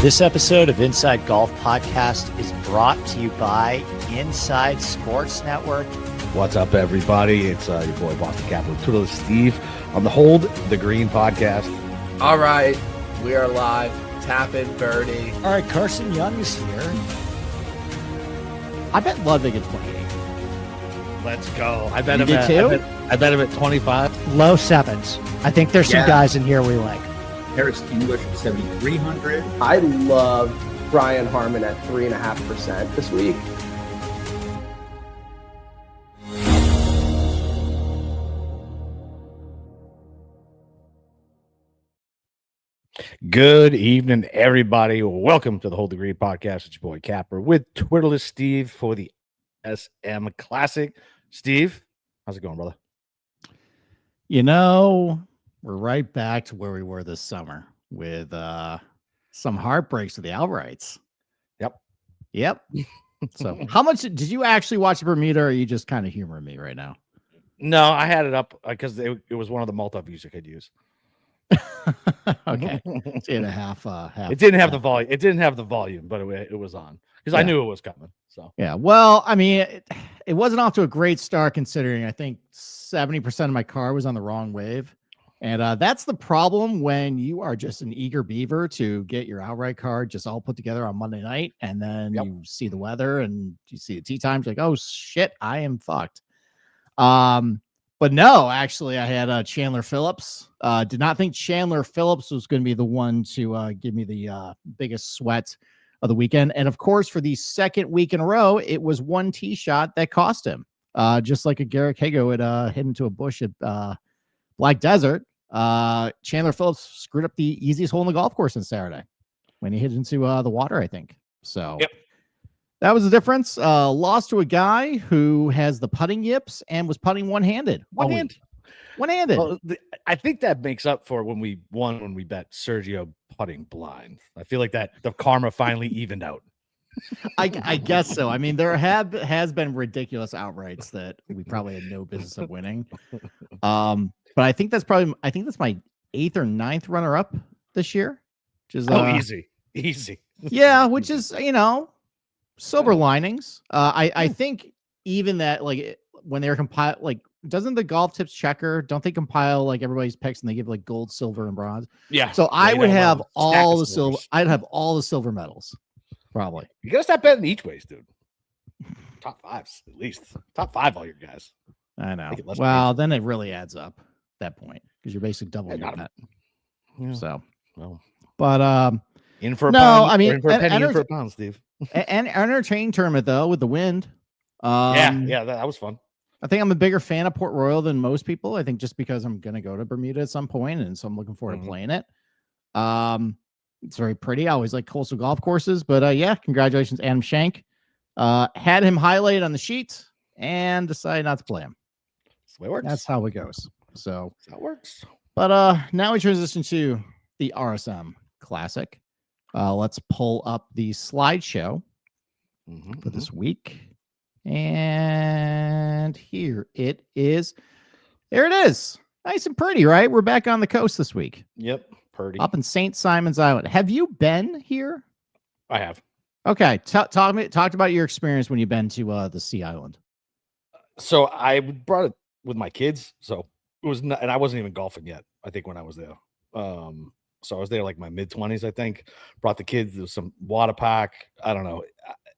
This episode of Inside Golf Podcast is brought to you by Inside Sports Network. What's up, everybody? It's your boy Boston Capital Twiddler Steve on the Hold the Green podcast. All right, we are live. Tapping birdie. All right, Carson Young is here. I bet Ludwig at 28. Let's go. I bet You him do at, too? I bet him at 25. Low sevens. I think there's some guys in here we like. Harris English at 7,300. I love Brian Harmon at 3.5% this week. Good evening, everybody. Welcome to the Hold the Green podcast. It's your boy Capper with Twiddler Steve for the SM Classic. Steve, how's it going, brother? You know, we're right back to where we were this summer with some heartbreaks with the outrights. Yep. So how much did you actually watch Bermuda, or are you just kind of humoring me right now? No, I had it up because it was one of the multi-views I could use. Okay. It didn't have the volume. It didn't have the volume, but it was on because I knew it was coming. So yeah. Well, I mean, it wasn't off to a great start considering I think 70% of my car was on the wrong wave. And that's the problem when you are just an eager beaver to get your outright card just all put together on Monday night. And then you see the weather and you see the tee times, like, oh shit, I am fucked. But no, actually I had Chandler Phillips. Did not think Chandler Phillips was going to be the one to give me the biggest sweat of the weekend. And of course, for the second week in a row, it was one tee shot that cost him. Just like a Garrick Hago had hit into a bush at Black Desert. Chandler Phillips screwed up the easiest hole in the golf course on Saturday when he hit into the water, I think. So that was the difference. Lost to a guy who has the putting yips and was putting one-handed. One-handed. Well, I think that makes up for when we bet Sergio putting blind. I feel like that the karma finally evened out. I guess so. I mean, there has been ridiculous outrights that we probably had no business of winning. But I think that's my 8th or 9th runner-up this year. Which is easy. Yeah, which is, silver linings. I think even that, like, when they're compiled, like, doesn't the golf tips checker, don't they compile like everybody's picks and they give like gold, silver, and bronze? Yeah. So I would have all the silver. I'd have all the silver medals, probably. You gotta stop betting each ways, dude. Top fives, at least. Top 5, all your guys. I know. Well, then it really adds up at that point because you're basically doubling your bet. Yeah. So, but in for a pound. I mean, in for a penny, in for a pound, Steve. An entertaining tournament though with the wind. That was fun. I think I'm a bigger fan of Port Royal than most people. I think just because I'm going to go to Bermuda at some point, and so I'm looking forward to playing it. It's very pretty. I always like coastal golf courses, but congratulations, Adam Schenk. Had him highlighted on the sheet and decided not to play him. That's the way it works. That's how it goes. So that's how it works. But now we transition to the RSM Classic. Let's pull up the slideshow for this week. And here it is. There it is. Nice and pretty, right? We're back on the coast this week. Yep. Pretty. Up in St. Simon's Island. Have you been here? I have. Okay. Talk about your experience when you've been to the Sea Island. So I brought it with my kids. So it was not, and I wasn't even golfing yet, I think, when I was there. So I was there like my mid-20s, I think. Brought the kids. There was some water park. I don't know.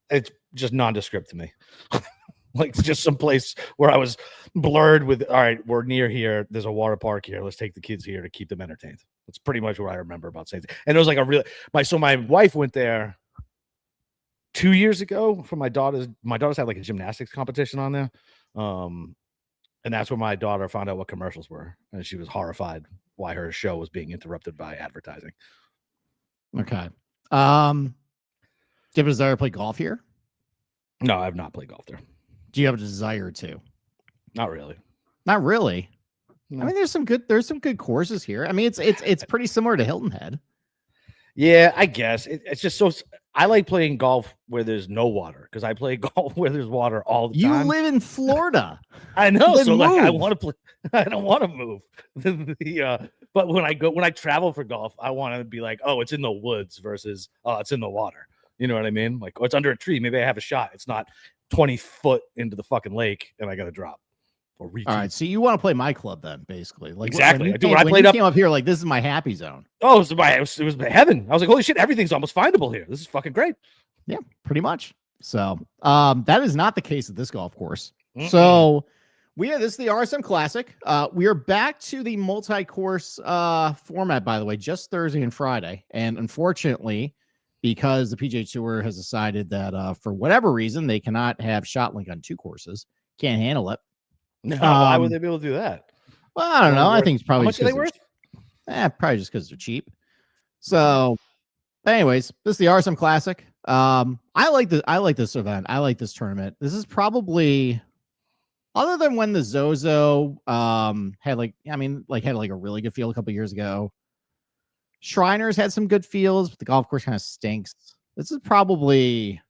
It's just nondescript to me. Like it's just some place where I was blurred with, all right, we're near here. There's a water park here. Let's take the kids here to keep them entertained. That's pretty much what I remember about St. And it was like my wife went there 2 years ago for my daughters. My daughters had like a gymnastics competition on there. And that's when my daughter found out what commercials were. And she was horrified why her show was being interrupted by advertising. Okay. Do you have a desire to play golf here? No, I have not played golf there. Do you have a desire to? Not really. Not really. No. I mean, there's some good courses here. I mean, it's pretty similar to Hilton Head. Yeah, I guess it's just so. I like playing golf where there's no water because I play golf where there's water all the time. You live in Florida. I know, then so like I move. want to play. I don't want to move. But when I travel for golf, I want to be like, oh, it's in the woods versus oh, it's in the water. You know what I mean? Like, oh, it's under a tree. Maybe I have a shot. It's not 20 foot into the fucking lake and I got to drop. Or all right, so you want to play my club then, basically? Like exactly. When I played came up here, like this is my happy zone. Oh, it was heaven. I was like, holy shit, everything's almost findable here. This is fucking great. Yeah, pretty much. So that is not the case at this golf course. So this is the RSM Classic. We are back to the multi-course format, by the way, just Thursday and Friday. And unfortunately, because the PGA Tour has decided that for whatever reason they cannot have ShotLink on 2 courses, can't handle it. No, why would they be able to do that? Well, I don't know. I think it's probably how much are they worth? Probably just because they're cheap. So, anyways, this is the RSM Classic. I like this event. I like this tournament. This is probably, other than when the Zozo had a really good field a couple years ago. Shriners had some good fields, but the golf course kind of stinks. This is probably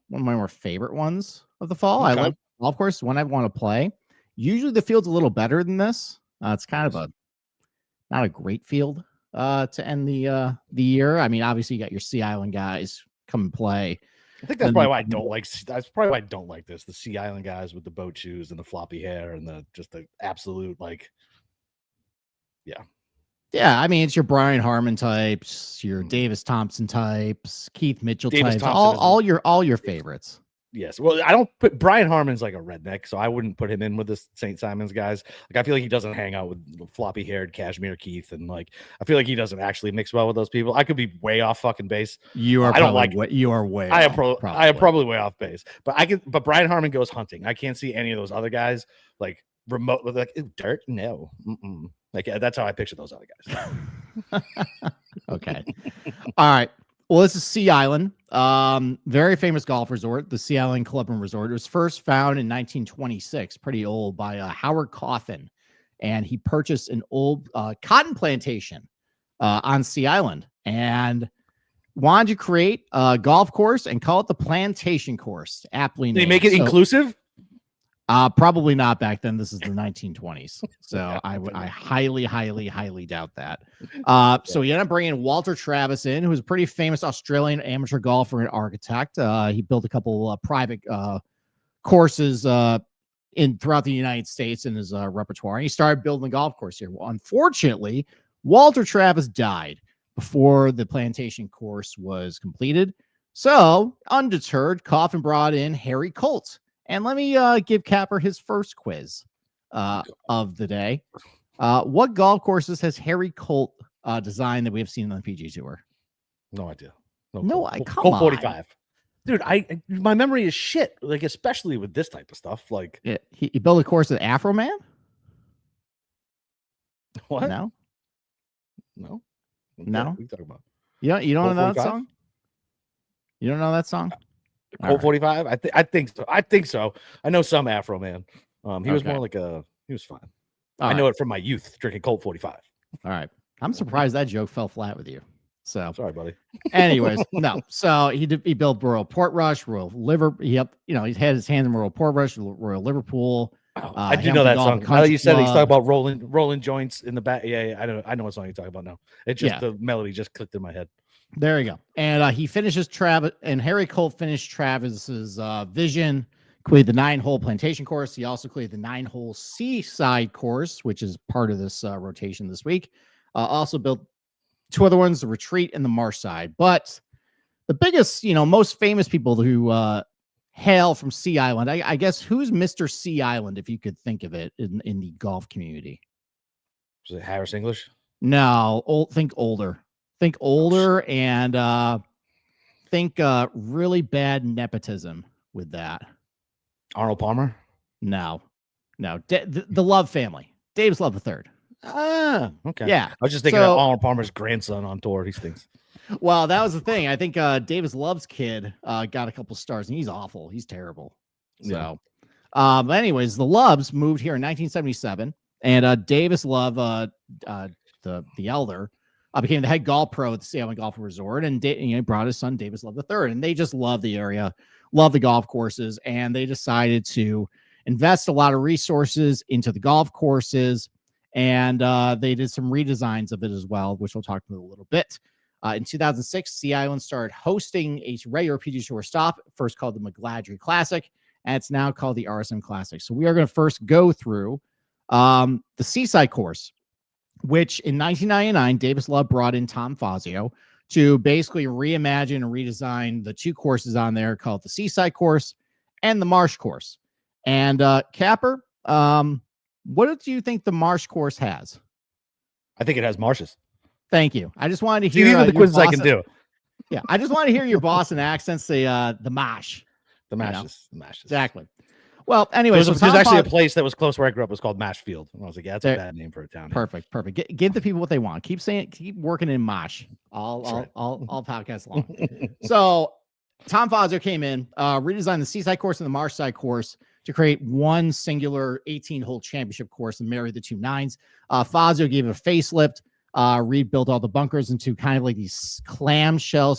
one of my more favorite ones of the fall. Okay. I like golf course, one I want to play. Usually the field's a little better than this. It's kind of not a great field to end the year. I mean, obviously you got your Sea Island guys come and play. I think that's probably why I don't like. That's probably why I don't like this. The Sea Island guys with the boat shoes and the floppy hair and the absolute yeah. Yeah, I mean, it's your Brian Harmon types, your Davis Thompson types, Keith Mitchell types, all your favorites. Yes. Well, I don't put Brian Harmon's like a redneck, so I wouldn't put him in with the St. Simon's guys. Like, I feel like he doesn't hang out with floppy haired Cashmere Keith, and I feel like he doesn't actually mix well with those people. I could be way off fucking base. You are. I don't like what you are way. I am probably way off base, but Brian Harmon goes hunting. I can't see any of those other guys like remote like dirt. No. Like that's how I picture those other guys. Okay. All right. Well, this is Sea Island, very famous golf resort, the Sea Island Club and Resort. It was first found in 1926, pretty old, by Howard Coffin, and he purchased an old cotton plantation on Sea Island and wanted to create a golf course and call it the Plantation Course. Aptly named. Did he make it inclusive? Probably not back then. This is the 1920s. So I highly, highly, highly doubt that. So he ended up bringing Walter Travis in, who was a pretty famous Australian amateur golfer and architect. He built a couple private courses throughout the United States in his repertoire. And he started building a golf course here. Well, unfortunately, Walter Travis died before the Plantation Course was completed. So, undeterred, Coffin brought in Harry Colt. And let me give Capper his first quiz of the day. What golf courses has Harry Colt designed that we have seen on the PGA Tour? No idea. Come Colt 45. Dude, my memory is shit. Like, especially with this type of stuff. Like, he built a course at Afro Man? What? No. What are you talking about? You don't know that song? You don't know that song? Colt 45? I think so. I think so. I know some Afro Man. He was more like he was fine. I know it from my youth, drinking Colt 45. All right. I'm surprised that joke fell flat with you. So sorry, buddy. Anyways, no. So he built Royal Portrush, Royal Liverpool. He had his hands in Royal Portrush, Royal Liverpool. I do know that song. Now you said he's talking about rolling joints in the back. Yeah, I know what song you're talking about now. It's just the melody just clicked in my head. There you go. And he finishes Travis, and Harry Colt finished Travis's vision, completed the 9-hole Plantation Course. He also completed the 9-hole Seaside Course, which is part of this rotation this week. Also built 2 other ones, the Retreat and the Marshside. But the biggest, most famous people who hail from Sea Island, I guess, who's Mr. Sea Island, if you could think of it in the golf community? Was it Harris English? No, think older. Think older and think really bad nepotism with that. Arnold Palmer? No. The Love family. Davis Love III. Ah, okay. Yeah. I was just thinking of Arnold Palmer's grandson on tour. These things. Well, that was the thing. I think Davis Love's kid got a couple stars, and he's awful. He's terrible. So, but anyways, the Loves moved here in 1977, and Davis Love, the elder, became the head golf pro at the Sea Island Golf Resort, and brought his son Davis Love III, and they just love the area, love the golf courses, and they decided to invest a lot of resources into the golf courses And they did some redesigns of it as well, which we'll talk about a little bit. In 2006, Sea Island started hosting a regular PGA Tour stop, first called the McGladrey Classic, and it's now called the RSM Classic. So we are going to first go through the Seaside course, which in 1999, Davis Love brought in Tom Fazio to basically reimagine and redesign the two courses on there called the Seaside course and the Marsh course. And Capper, what do you think the Marsh course has? I think it has marshes. Thank you. I just wanted to hear These are the quizzes I can do. Yeah, I just want to hear your Boston accent say the Marsh. The Mashes. The Mashes. Exactly. Well, anyway, there's actually a place that was close where I grew up. It was called Mashfield. And I was like, yeah, that's a bad name for a town. Perfect. Give the people what they want. Keep working in Mosh all podcasts long. So Tom Fazio came in, redesigned the Seaside course and the Marshside course to create one singular 18-hole championship course and marry the two nines. Fazio gave it a facelift, rebuilt all the bunkers into kind of like these clamshell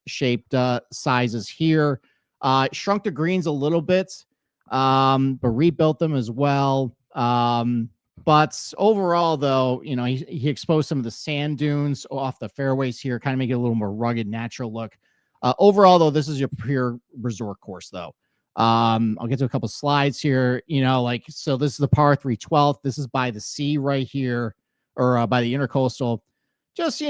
shaped sizes here. Shrunk the greens a little bit, but rebuilt them as well. But overall, though, he exposed some of the sand dunes off the fairways here, kind of make it a little more rugged, natural look. Overall, though, this is your pure resort course, though. I'll get to a couple slides here. So this is the par 3 12th. This is by the sea right here, or by the intercoastal. Just,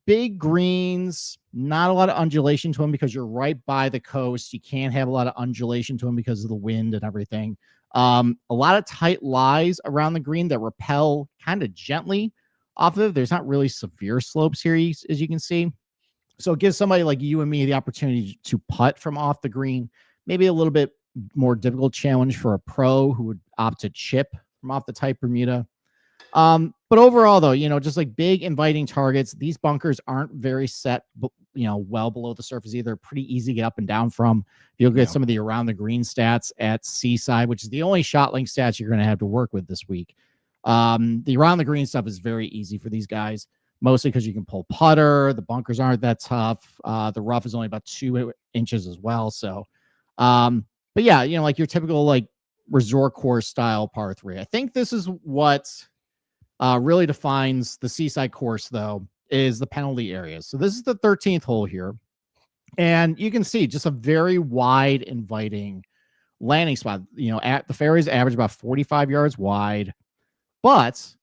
big greens, not a lot of undulation to them because you're right by the coast. You can't have a lot of undulation to them because of the wind and everything. A lot of tight lies around the green that repel kind of gently off of it. There's not really severe slopes here, as you can see. So it gives somebody like you and me the opportunity to putt from off the green. Maybe a little bit more difficult challenge for a pro who would opt to chip from off the tight Bermuda. But overall, though, just like big inviting targets, these bunkers aren't very set, well below the surface either. Pretty easy to get up and down from. You'll get some of the around the green stats at Seaside, which is the only shot link stats you're going to have to work with this week. The around the green stuff is very easy for these guys, mostly because you can pull putter. The bunkers aren't that tough. The rough is only about 2 inches as well. So, but yeah, like your typical like resort course style par 3. I think this is what really defines the Seaside course, though, is the penalty areas. So this is the 13th hole here. And you can see just a very wide, inviting landing spot. At the fairways average about 45 yards wide. But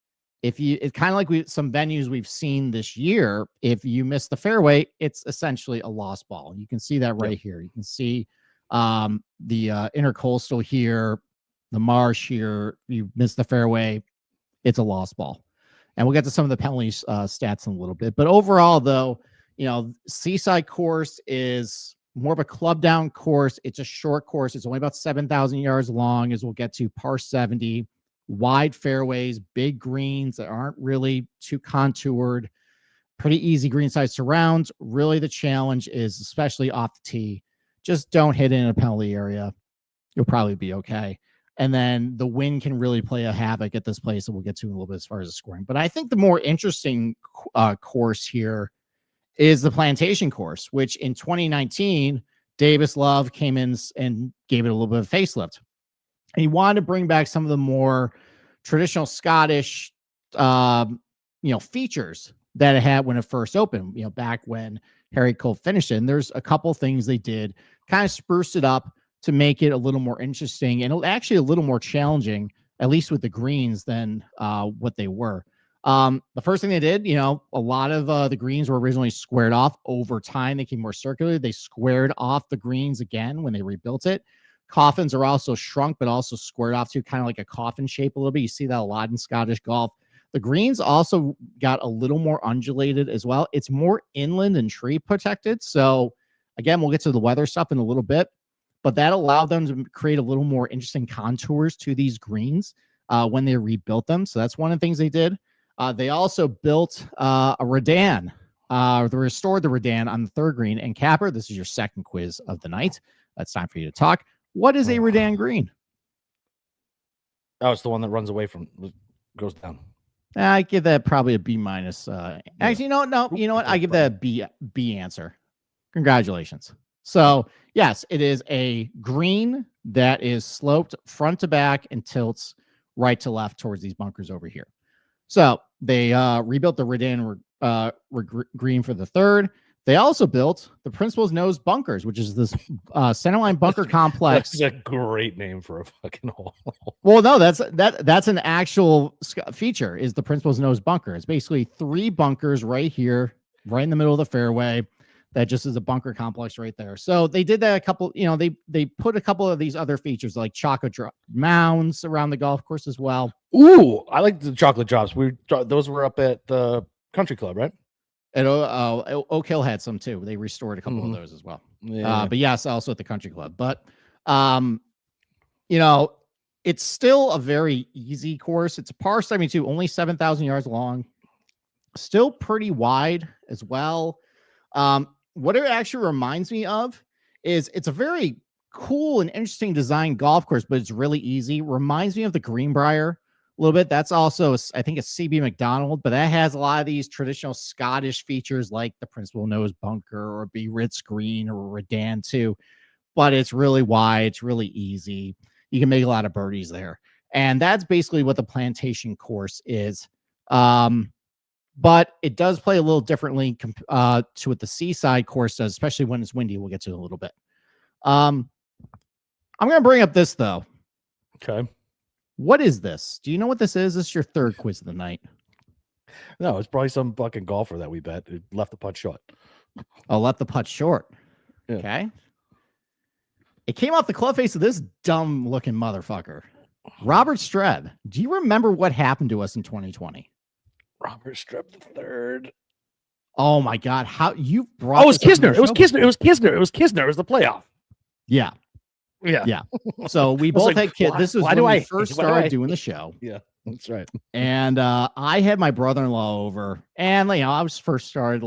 it's kind of like some venues we've seen this year. If you miss the fairway, it's essentially a lost ball. You can see that right here. You can see the intercoastal here, the Marsh here. You miss the fairway, it's a lost ball. And we'll get to some of the penalty stats in a little bit. But overall, though, Seaside course is more of a club down course. It's a short course. It's only about 7,000 yards long, as we'll get to par 70. Wide fairways, big greens that aren't really too contoured. Pretty easy greenside surrounds. Really, the challenge is, especially off the tee, just don't hit in a penalty area. You'll probably be okay. And then the wind can really play a havoc at this place that we'll get to in a little bit as far as the scoring. But I think the more interesting course here is the Plantation course, which in 2019, Davis Love came in and gave it a little bit of a facelift. And he wanted to bring back some of the more traditional Scottish, features that it had when it first opened, back when Harry Cole finished it. And there's a couple things they did, kind of spruced it up to make it a little more interesting and actually a little more challenging, at least with the greens, than what they were. The first thing they did, a lot of the greens were originally squared off. Over time, they became more circular. They squared off the greens again when they rebuilt it. Coffins are also shrunk, but also squared off to kind of like a coffin shape a little bit. You see that a lot in Scottish golf. The greens also got a little more undulated as well. It's more inland and tree protected. So again, we'll get to the weather stuff in a little bit. But that allowed them to create a little more interesting contours to these greens when they rebuilt them. So that's one of the things they did. They also built a Redan. They restored the Redan on the third green. And Capper, this is your second quiz of the night. It's time for you to talk. What is a Redan green? Oh, it's the one that runs away from, goes down. I give that probably a B minus. Actually, no. You know what? I give that a B answer. Congratulations. So yes, it is a green that is sloped front to back and tilts right to left towards these bunkers over here. So they rebuilt the Redan green for the third. They also built the Principal's Nose bunkers, which is this centerline bunker complex. That's a great name for a fucking hole. Well, no, that's an actual feature. Is the Principal's Nose bunker? It's basically 3 bunkers right here, right in the middle of the fairway. That just is a bunker complex right there. So they did that a couple. They put a couple of these other features like chocolate drop mounds around the golf course as well. Ooh, I like the chocolate drops. Those were up at the country club, right? And Oak Hill had some too. They restored a couple of those as well. Yeah. But yes, also at the country club. But it's still a very easy course. It's a par 72, only 7,000 yards long, still pretty wide as well. What it actually reminds me of is it's a very cool and interesting design golf course, but it's really easy. Reminds me of the Greenbrier a little bit. That's also, I think, a CB McDonald, but that has a lot of these traditional Scottish features like the Principal Nose bunker or Biarritz green or Redan too. But it's really wide. It's really easy. You can make a lot of birdies there. And that's basically what the Plantation course is. But it does play a little differently to what the Seaside course does, especially when it's windy. We'll get to it in a little bit. I'm going to bring up this, though. Okay. What is this? Do you know what this is? This is your third quiz of the night. No, it's probably some fucking golfer that we bet who left the putt short. Oh, left the putt short. Yeah. Okay. It came off the club face of this dumb-looking motherfucker. Robert Streb. Do you remember what happened to us in 2020? Robert Streb III. Oh my God! How you brought? Oh, it was Kisner. It was Kisner. It was Kisner. It was Kisner. It was the playoff. Yeah. Yeah. So we both had kids. This was when we first why do started I- doing the show. Yeah, that's right. And I had my brother-in-law over, and I was first started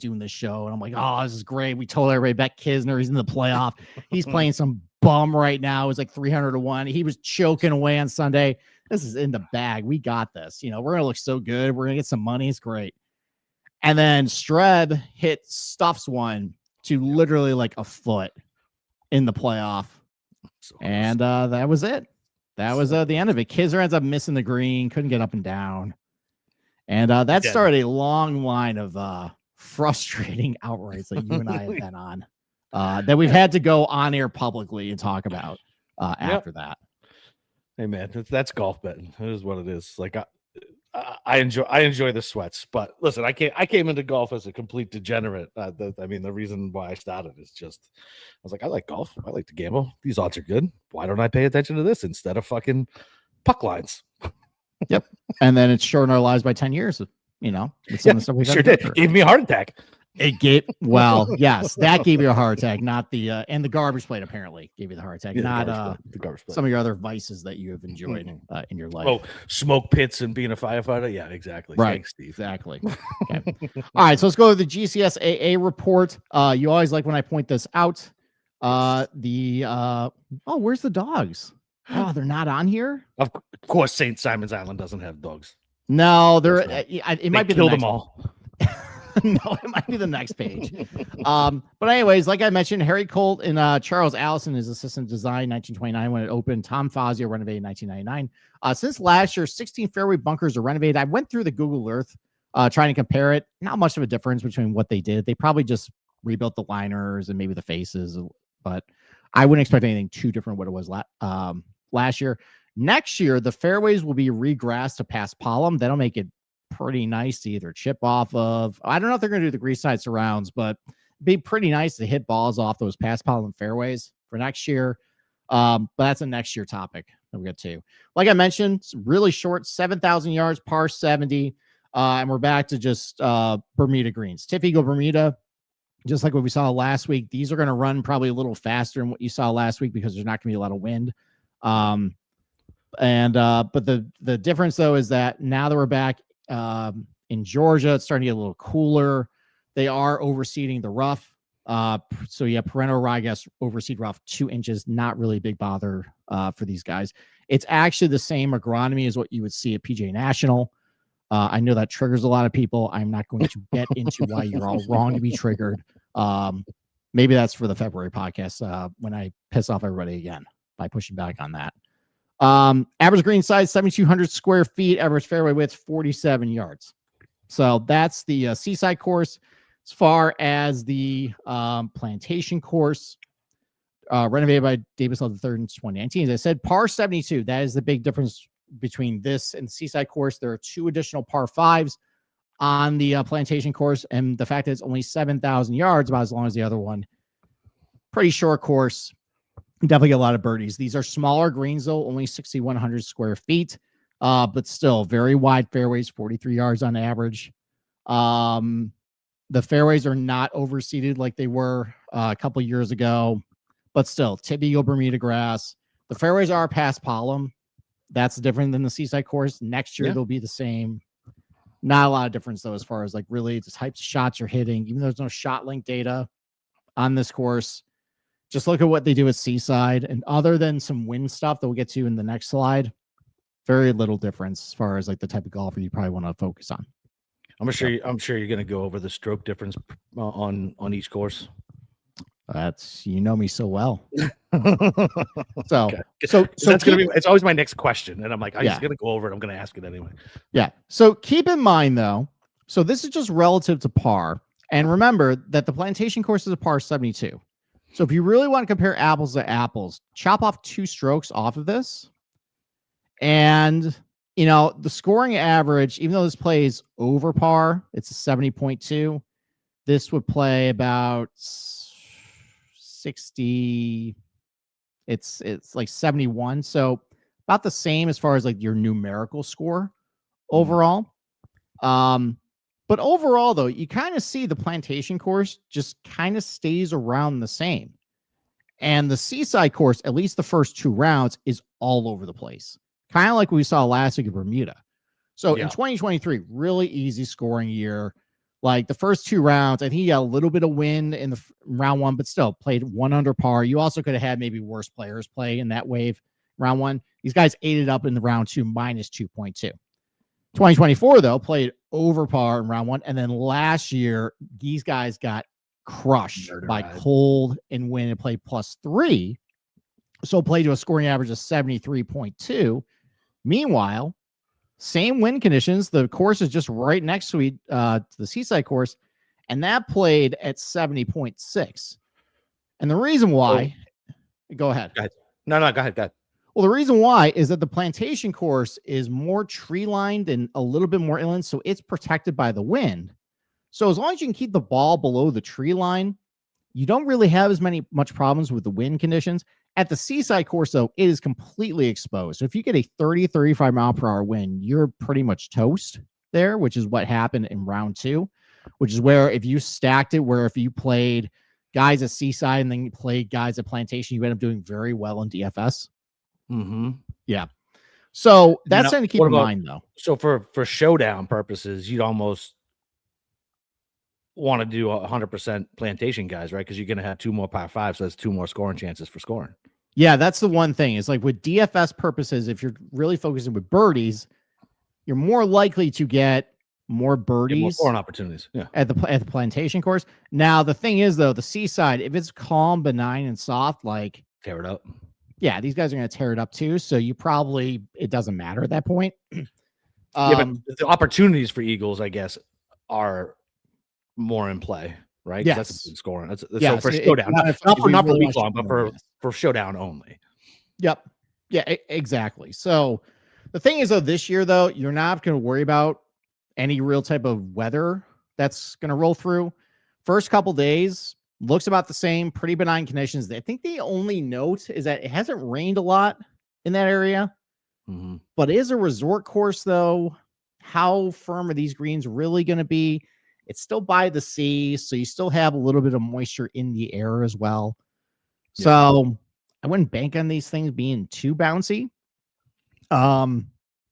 doing this show, and I'm like, oh, this is great. We told everybody bet Kisner. He's in the playoff. He's playing some bum right now. It's like 300-1. He was choking away on Sunday. This is in the bag. We got this. We're gonna look so good. We're gonna get some money. It's great. And then Streb stuffs one to literally like a foot in the playoff. And that was it. That was the end of it. Kisner ends up missing the green, couldn't get up and down. And that started a long line of frustrating outrights that you and I have been on that we've had to go on air publicly and talk about after that. Hey man, that's golf betting. It is what it is. Like I enjoy the sweats, but listen, I came into golf as a complete degenerate. The reason why I started is just I was like, I like golf. I like to gamble. These odds are good. Why don't I pay attention to this instead of fucking puck lines? Yep. And then it's shortened our lives by 10 years. It's some of the stuff we've Sure did. Gave me a heart attack. It gave yes, that gave you a heart attack, not the and the garbage plate apparently gave you the heart attack, not the garbage plate. Some of your other vices that you have enjoyed in your life. Oh, smoke pits and being a firefighter. Yeah, exactly. Right. Thanks, Steve. Exactly. Okay. All right, so let's go to the GCSAA report. You always like when I point this out. Where's the dogs? Oh, they're not on here. Of course, St. Simon's Island doesn't have dogs. No, it might be killed the them all. No, it might be the next page. But anyways, like I mentioned, Harry Colt and Charles Allison is assistant design 1929 when it opened. Tom Fazio renovated 1999. Since last year, 16 fairway bunkers are renovated. I went through the Google Earth trying to compare it. Not much of a difference between what they did. They probably just rebuilt the liners and maybe the faces, but I wouldn't expect anything too different what it was last year. Next year, the fairways will be regrassed to past Palm. That'll make it pretty nice to either chip off of. I don't know if they're going to do the greenside surrounds, but it'd be pretty nice to hit balls off those past Palm fairways for next year. But that's a next year topic that we get to. Like I mentioned, it's really short, 7,000 yards, par 70. And we're back to just Bermuda greens. Tip Eagle Bermuda, just like what we saw last week. These are going to run probably a little faster than what you saw last week because there's not going to be a lot of wind. But the difference though is that now that we're back in Georgia, it's starting to get a little cooler. They are overseeding the rough. So yeah, parental ryegrass overseed rough 2 inches, not really a big bother for these guys. It's actually the same agronomy as what you would see at PGA National. I know that triggers a lot of people. I'm not going to get into why you're all wrong to be triggered. Maybe that's for the February podcast when I piss off everybody again by pushing back on that. Average green size 7,200 square feet. Average fairway width 47 yards. So that's the Seaside course. As far as the Plantation course, renovated by Davis Love III in 2019. As I said, par 72. That is the big difference between this and the Seaside course. There are 2 additional par 5s on the Plantation course, and the fact that it's only 7,000 yards, about as long as the other one. Pretty short course. Definitely get a lot of birdies. These are smaller greens, though, only 6,100 square feet, but still very wide fairways, 43 yards on average. The fairways are not overseeded like they were a couple years ago, but still typical Bermuda grass. The fairways are past Palm. That's different than the Seaside course. Next year, they'll be the same. Not a lot of difference, though, as far as like really the types of shots you're hitting, even though there's no shot link data on this course. Just look at what they do at Seaside. And other than some wind stuff that we'll get to in the next slide, very little difference as far as like the type of golfer you probably want to focus on. I'm sure you're going to go over the stroke difference on each course. That's, you know me so well. So, okay. so that's going to be, it's always my next question. And I'm like, I'm just going to go over it. I'm going to ask it anyway. Yeah. So keep in mind though, so this is just relative to par. And remember that the Plantation course is a par 72. So if you really want to compare apples to apples, chop off 2 strokes off of this. And, you know, the scoring average, even though this plays over par, it's a 70.2. This would play about 60. It's like 71. So about the same as far as like your numerical score overall. But overall, though, you kind of see the Plantation course just kind of stays around the same. And the Seaside course, at least the first 2 rounds, is all over the place. Kind of like we saw last week in Bermuda. So in 2023, really easy scoring year. Like the first 2 rounds, I think he got a little bit of wind in the round 1, but still played 1 under par. You also could have had maybe worse players play in that wave round 1. These guys ate it up in the round 2, minus 2.2. 2024, though, played over par in round 1. And then last year, these guys got crushed by cold and wind and played +3. So played to a scoring average of 73.2. Meanwhile, same wind conditions. The course is just right next to the Seaside course. And that played at 70.6. And the reason why, go ahead. No, go ahead. Well, the reason why is that the Plantation course is more tree lined and a little bit more inland, so it's protected by the wind. So as long as you can keep the ball below the tree line, you don't really have much problems with the wind conditions. At the Seaside course, though, it is completely exposed. So if you get a 30, 35 mile per hour wind, you're pretty much toast there, which is what happened in round 2, which is where if you stacked it, where if you played guys at Seaside and then you played guys at Plantation, you end up doing very well in DFS. Yeah. So that's something to keep in mind, though. So for showdown purposes, you'd almost want to do 100% Plantation guys, right? Because you're going to have 2 more par 5, so that's 2 more scoring chances for scoring. Yeah, that's the one thing. It's like with DFS purposes, if you're really focusing with birdies, you're more likely to get more birdies, more scoring opportunities. Yeah, at the Plantation course. Now the thing is, though, the Seaside, if it's calm, benign, and soft, like tear it up. Yeah, these guys are going to tear it up too. So it doesn't matter at that point. But the opportunities for Eagles, I guess, are more in play, right? Yes. That's a good scoring. So for showdown, not for week long, but for showdown only. Yep. Yeah, exactly. So the thing is, though, this year, though, you're not going to worry about any real type of weather that's going to roll through. First couple days, looks about the same, pretty benign conditions. I think the only note is that it hasn't rained a lot in that area, but it is a resort course, though. How firm are these greens really going to be? It's still by the sea, so you still have a little bit of moisture in the air as well. Yeah. So I wouldn't bank on these things being too bouncy.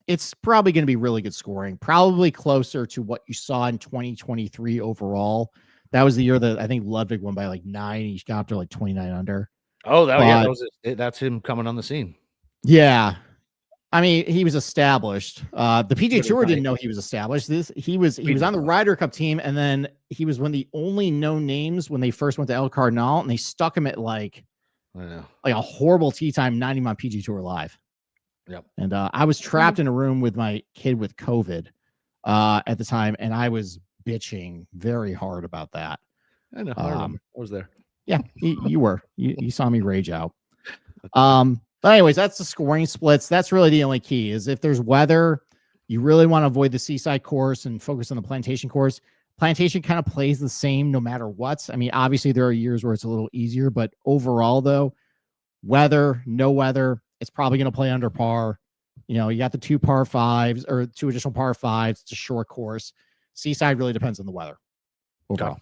It's probably going to be really good scoring, probably closer to what you saw in 2023 overall. That was the year that I think Ludwig won by like 9. He got up to like 29 under. Oh, that's him coming on the scene. Yeah. I mean, he was established. The PGA Tour didn't know he was established. He was on the Ryder Cup team, and then he was one of the only known names when they first went to El Cardinal, and they stuck him at like a horrible tee time, not even on PGA Tour Live. Yep. And I was trapped in a room with my kid with COVID at the time, and I was bitching very hard about that. I know. I remember. I was there. Yeah, you were. You saw me rage out. But anyways, that's the scoring splits. That's really the only key is if there's weather, you really want to avoid the seaside course and focus on the plantation course. Plantation kind of plays the same no matter what. I mean, obviously there are years where it's a little easier, but overall though, weather, no weather, it's probably going to play under par. You know, you got the 2 par 5s or 2 additional par 5s. It's a short course. Seaside really depends on the weather overall.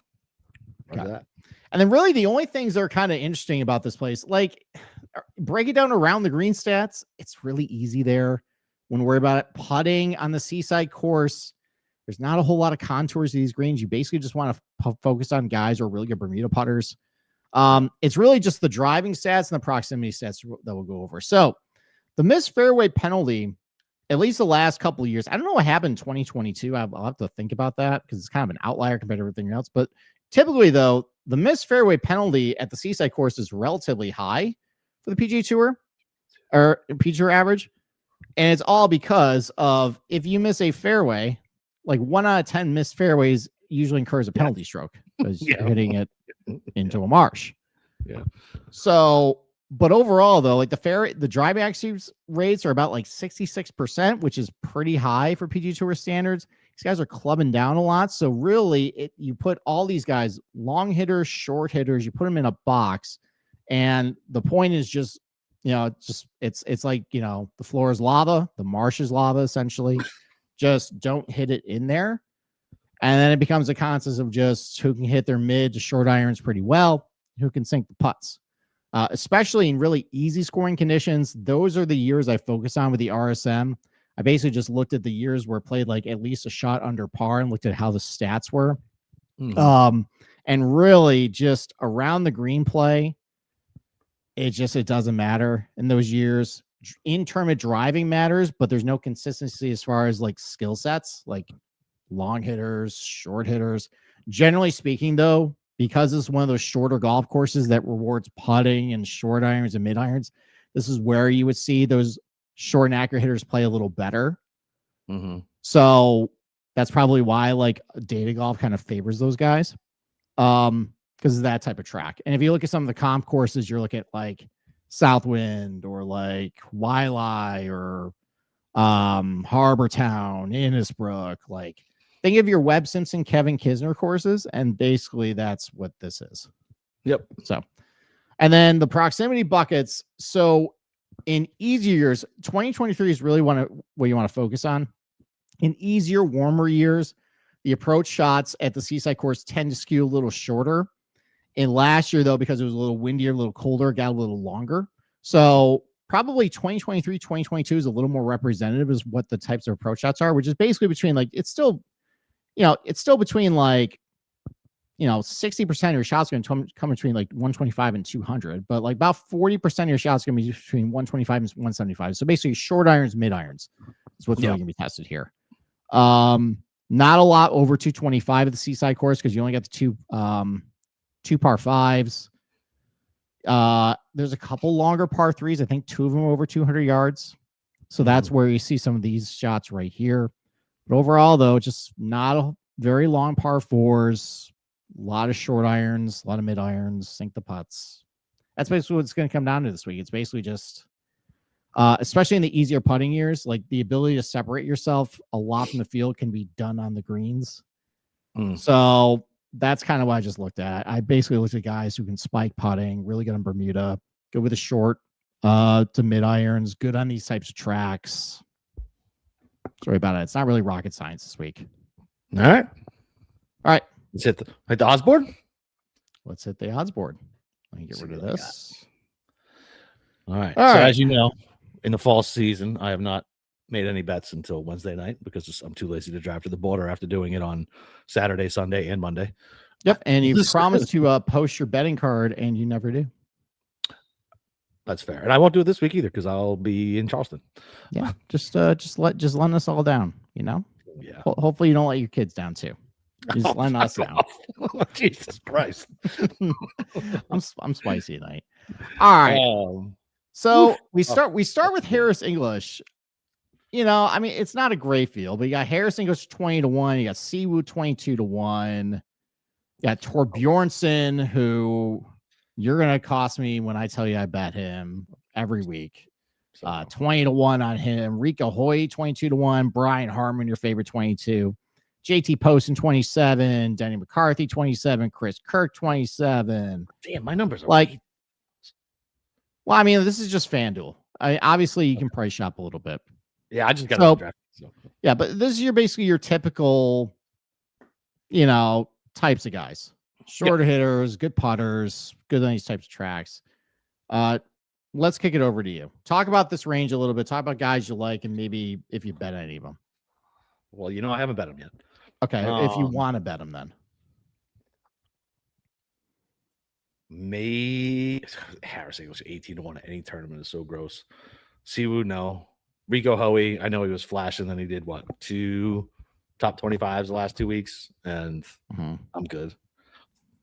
Got that. And then really the only things that are kind of interesting about this place, like break it down around the green stats. It's really easy there. When we're about it, putting on the seaside course, there's not a whole lot of contours to these greens. You basically just want to focus on guys who are really good Bermuda putters. It's really just the driving stats and the proximity stats that we'll go over. So the missed fairway penalty, at least the last couple of years, I don't know what happened in 2022. I'll have to think about that because it's kind of an outlier compared to everything else. But typically, though, the missed fairway penalty at the seaside course is relatively high for the PGA Tour or PGA Tour average. And it's all because of if you miss a fairway, like 1 out of 10 missed fairways usually incurs a penalty stroke because you're hitting it into a marsh. Yeah. So, but overall, though, like the driving accuracy rates are about like 66%, which is pretty high for PGA Tour standards. These guys are clubbing down a lot. So really, you put all these guys, long hitters, short hitters, you put them in a box. And the point is just, you know, it's like, you know, the floor is lava, the marsh is lava, essentially. Just don't hit it in there. And then it becomes a contest of just who can hit their mid to short irons pretty well, who can sink the putts. Especially in really easy scoring conditions. Those are the years I focus on with the RSM. I basically just looked at the years where it played like at least a shot under par and looked at how the stats were. Mm-hmm. And really just around the green play, it doesn't matter in those years. In term of driving matters, but there's no consistency as far as like skill sets, like long hitters, short hitters. Generally speaking, though, because it's one of those shorter golf courses that rewards putting and short irons and mid irons, this is where you would see those short and accurate hitters play a little better. Mm-hmm. So that's probably why like data golf kind of favors those guys. Because of that type of track. And if you look at some of the comp courses, you're looking at like Southwind or like Wiley or Harbor Town, Innisbrook. Like think of your Webb Simpson, Kevin Kisner courses, and basically that's what this is. Yep. So, and then the proximity buckets. So in easier years, 2023 is really what you want to focus on. In easier, warmer years, the approach shots at the seaside course tend to skew a little shorter. In last year, though, because it was a little windier, a little colder, got a little longer. So probably 2023, 2022 is a little more representative as what the types of approach shots are, which is basically between like, it's still between like, 60% of your shots are going to come between like 125 and 200, but like about 40% of your shots are going to be between 125 and 175. So basically short irons, mid irons is what's really going to be tested here. Not a lot over 225 at the seaside course because you only got the two par 5s. There's a couple longer par 3s. I think 2 of them are over 200 yards. So that's where you see some of these shots right here. But overall, though, just not a very long par 4s. A lot of short irons, a lot of mid irons, sink the putts. That's basically what it's going to come down to this week. It's basically just, especially in the easier putting years, like the ability to separate yourself a lot from the field can be done on the greens. So that's kind of what I just looked at. I basically looked at guys who can spike putting, really good on Bermuda, good with a short to mid irons, good on these types of tracks. Sorry about it. It's not really rocket science this week. All right. Let's hit the odds board. Let's hit the odds board. Let me get rid of this. All right. As you know, in the fall season, I have not made any bets until Wednesday night because I'm too lazy to drive to the border after doing it on Saturday, Sunday, and Monday. Yep. And you promised to post your betting card, and you never do. That's fair. And I won't do it this week either because I'll be in Charleston. Yeah. Just letting us all down, Yeah. Hopefully you don't let your kids down too. Just letting us down. Oh, Jesus Christ. I'm spicy tonight. All right. So we start with Harris English. You know, I mean, it's not a great field, but you got Harris English 20-1, you got Siwoo 22-1, you got Torbjornsson, who you're gonna cost me when I tell you I bet him every week. 20-1 on him. Rico Hoy 22-1, Brian Harman, your favorite 22. JT Poston 27, Denny McCarthy 27, Chris Kirk 27. Damn, my numbers are like right. Well, I mean, this is just FanDuel. Obviously you can price shop a little bit. Yeah, I just got so, draft. So. Yeah, but this is basically your typical, you know, types of guys. Shorter hitters, good putters, good on these types of tracks. Let's kick it over to you. Talk about this range a little bit. Talk about guys you like and maybe if you bet any of them. Well, you know, I haven't bet them yet. Okay, if you want to bet them then. Harris English 18-1 at any tournament is so gross. Siwoo, no. Rico Hoey, I know he was flashing, then he did what? 2 top 25s the last 2 weeks, and I'm good.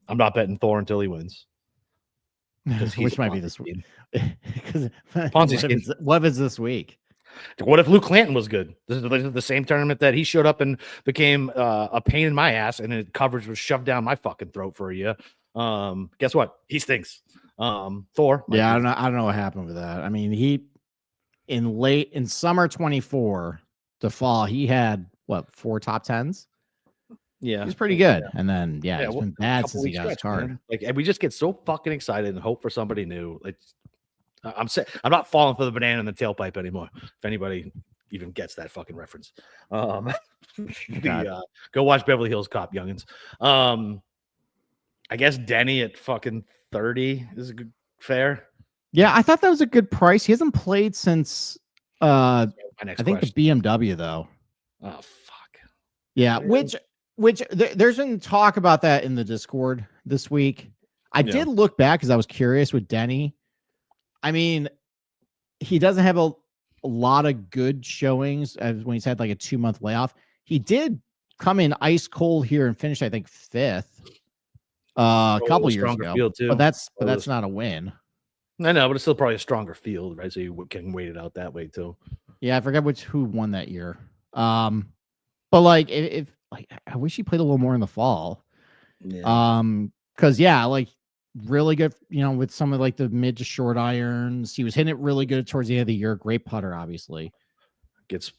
I'm not betting Thor until he wins. Which might be this week. What if it's this week? What if Luke Clanton was good? This is the same tournament that he showed up and became a pain in my ass, and his coverage was shoved down my fucking throat for a year. Guess what? He stinks. Thor. Yeah, I don't know what happened with that. I mean, in summer 24 to fall, he had what, 4 top 10s? Yeah, he's pretty good. Yeah. And then it's been bad since he got his card. Man. Like, and we just get so fucking excited and hope for somebody new. Like, I'm not falling for the banana in the tailpipe anymore. If anybody even gets that fucking reference, go watch Beverly Hills Cop, youngins. I guess Denny at fucking 30 is a good fair. Yeah, I thought that was a good price. He hasn't played since I think the BMW though. Oh fuck. Yeah, which there's been talk about that in the Discord this week. I did look back because I was curious with Denny. I mean, he doesn't have a lot of good showings as when he's had like a 2-month layoff. He did come in ice cold here and finish, I think, 5th a couple years ago. But that's not a win. I know, but it's still probably a stronger field, right? So you can wait it out that way too. Yeah, I forget who won that year. But like if I wish he played a little more in the fall. Yeah. Because like really good, you know, with some of like the mid to short irons. He was hitting it really good towards the end of the year. Great putter, obviously. Gets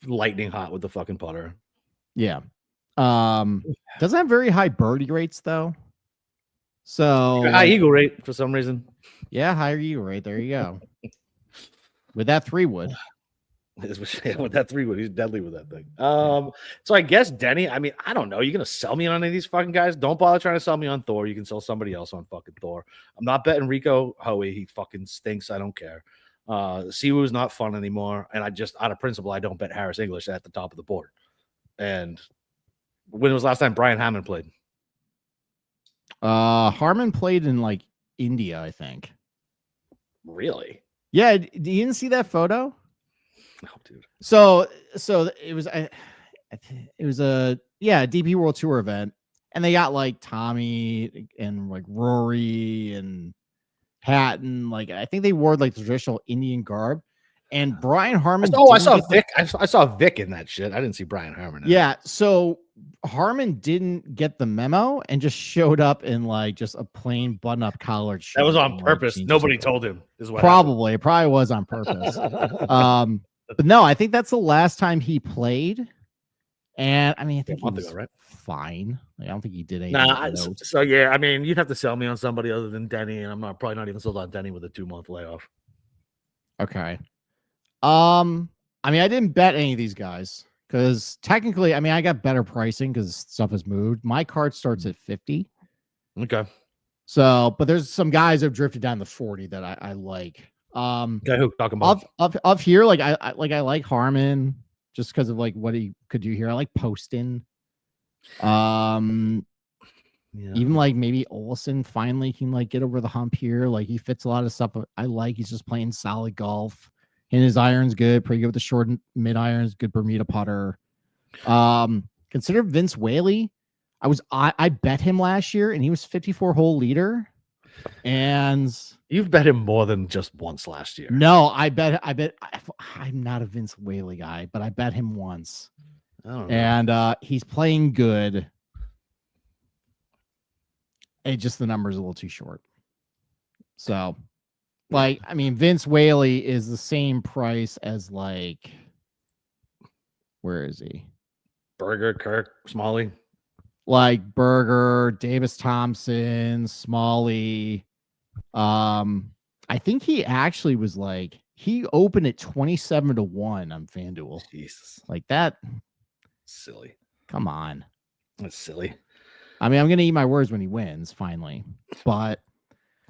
lightning hot with the fucking putter. Yeah. Doesn't have very high birdie rates though. So high eagle rate for some reason. Yeah, higher eagle rate. There you go. With that 3-wood. With that 3-wood, he's deadly with that thing. So I guess Denny, I mean, I don't know. You're gonna sell me on any of these fucking guys? Don't bother trying to sell me on Thor. You can sell somebody else on fucking Thor. I'm not betting Rico Hoey. He fucking stinks. I don't care. Siwoo's not fun anymore. And I just, out of principle, I don't bet Harris English at the top of the board. And when was the last time Brian Hammond played? Harmon played in like India, I think. Really? Yeah. You didn't see that photo? No, dude. So it was a DP World Tour event, and they got like Tommy and like Rory and Patton. Like I think they wore like the traditional Indian garb. And Brian Harmon. I saw Vic. I saw Vic in that shit. I didn't see Brian Harmon. Yeah. So Harmon didn't get the memo and just showed up in like just a plain button-up collared shirt. That was on purpose. Nobody told him. Is what probably. It probably was on purpose. But no, I think that's the last time he played. And I mean, I think he was fine. Like, I don't think he did anything. So yeah, I mean, you'd have to sell me on somebody other than Denny, and I'm probably not even sold on Denny with a 2-month layoff. Okay. I mean, I didn't bet any of these guys because technically, I mean, I got better pricing because stuff has moved. My card starts at 50. Okay. So, but there's some guys that have drifted down to 40 that I like. Okay, who talking about? Of here, like I like Harmon just because of like what he could do here. I like Poston. Even like maybe Olsen finally can like get over the hump here. Like he fits a lot of stuff I like. He's just playing solid golf. And his iron's good, pretty good with the short and mid irons, good Bermuda putter. Consider Vince Whaley. I bet him last year and he was 54 hole leader. And You've bet him more than just once last year. no, I'm not a Vince Whaley guy, but I bet him once. I don't know. And he's playing good. It just the number's a little too short. So, like, I mean, Vince Whaley is the same price as like, where is he? Berger, Kirk, Smalley. Like Berger, Davis Thompson, Smalley. I think he actually was like he opened at 27-1 on FanDuel. Jesus, Like that. Silly. Come on. That's silly. I mean, I'm gonna eat my words when he wins finally, but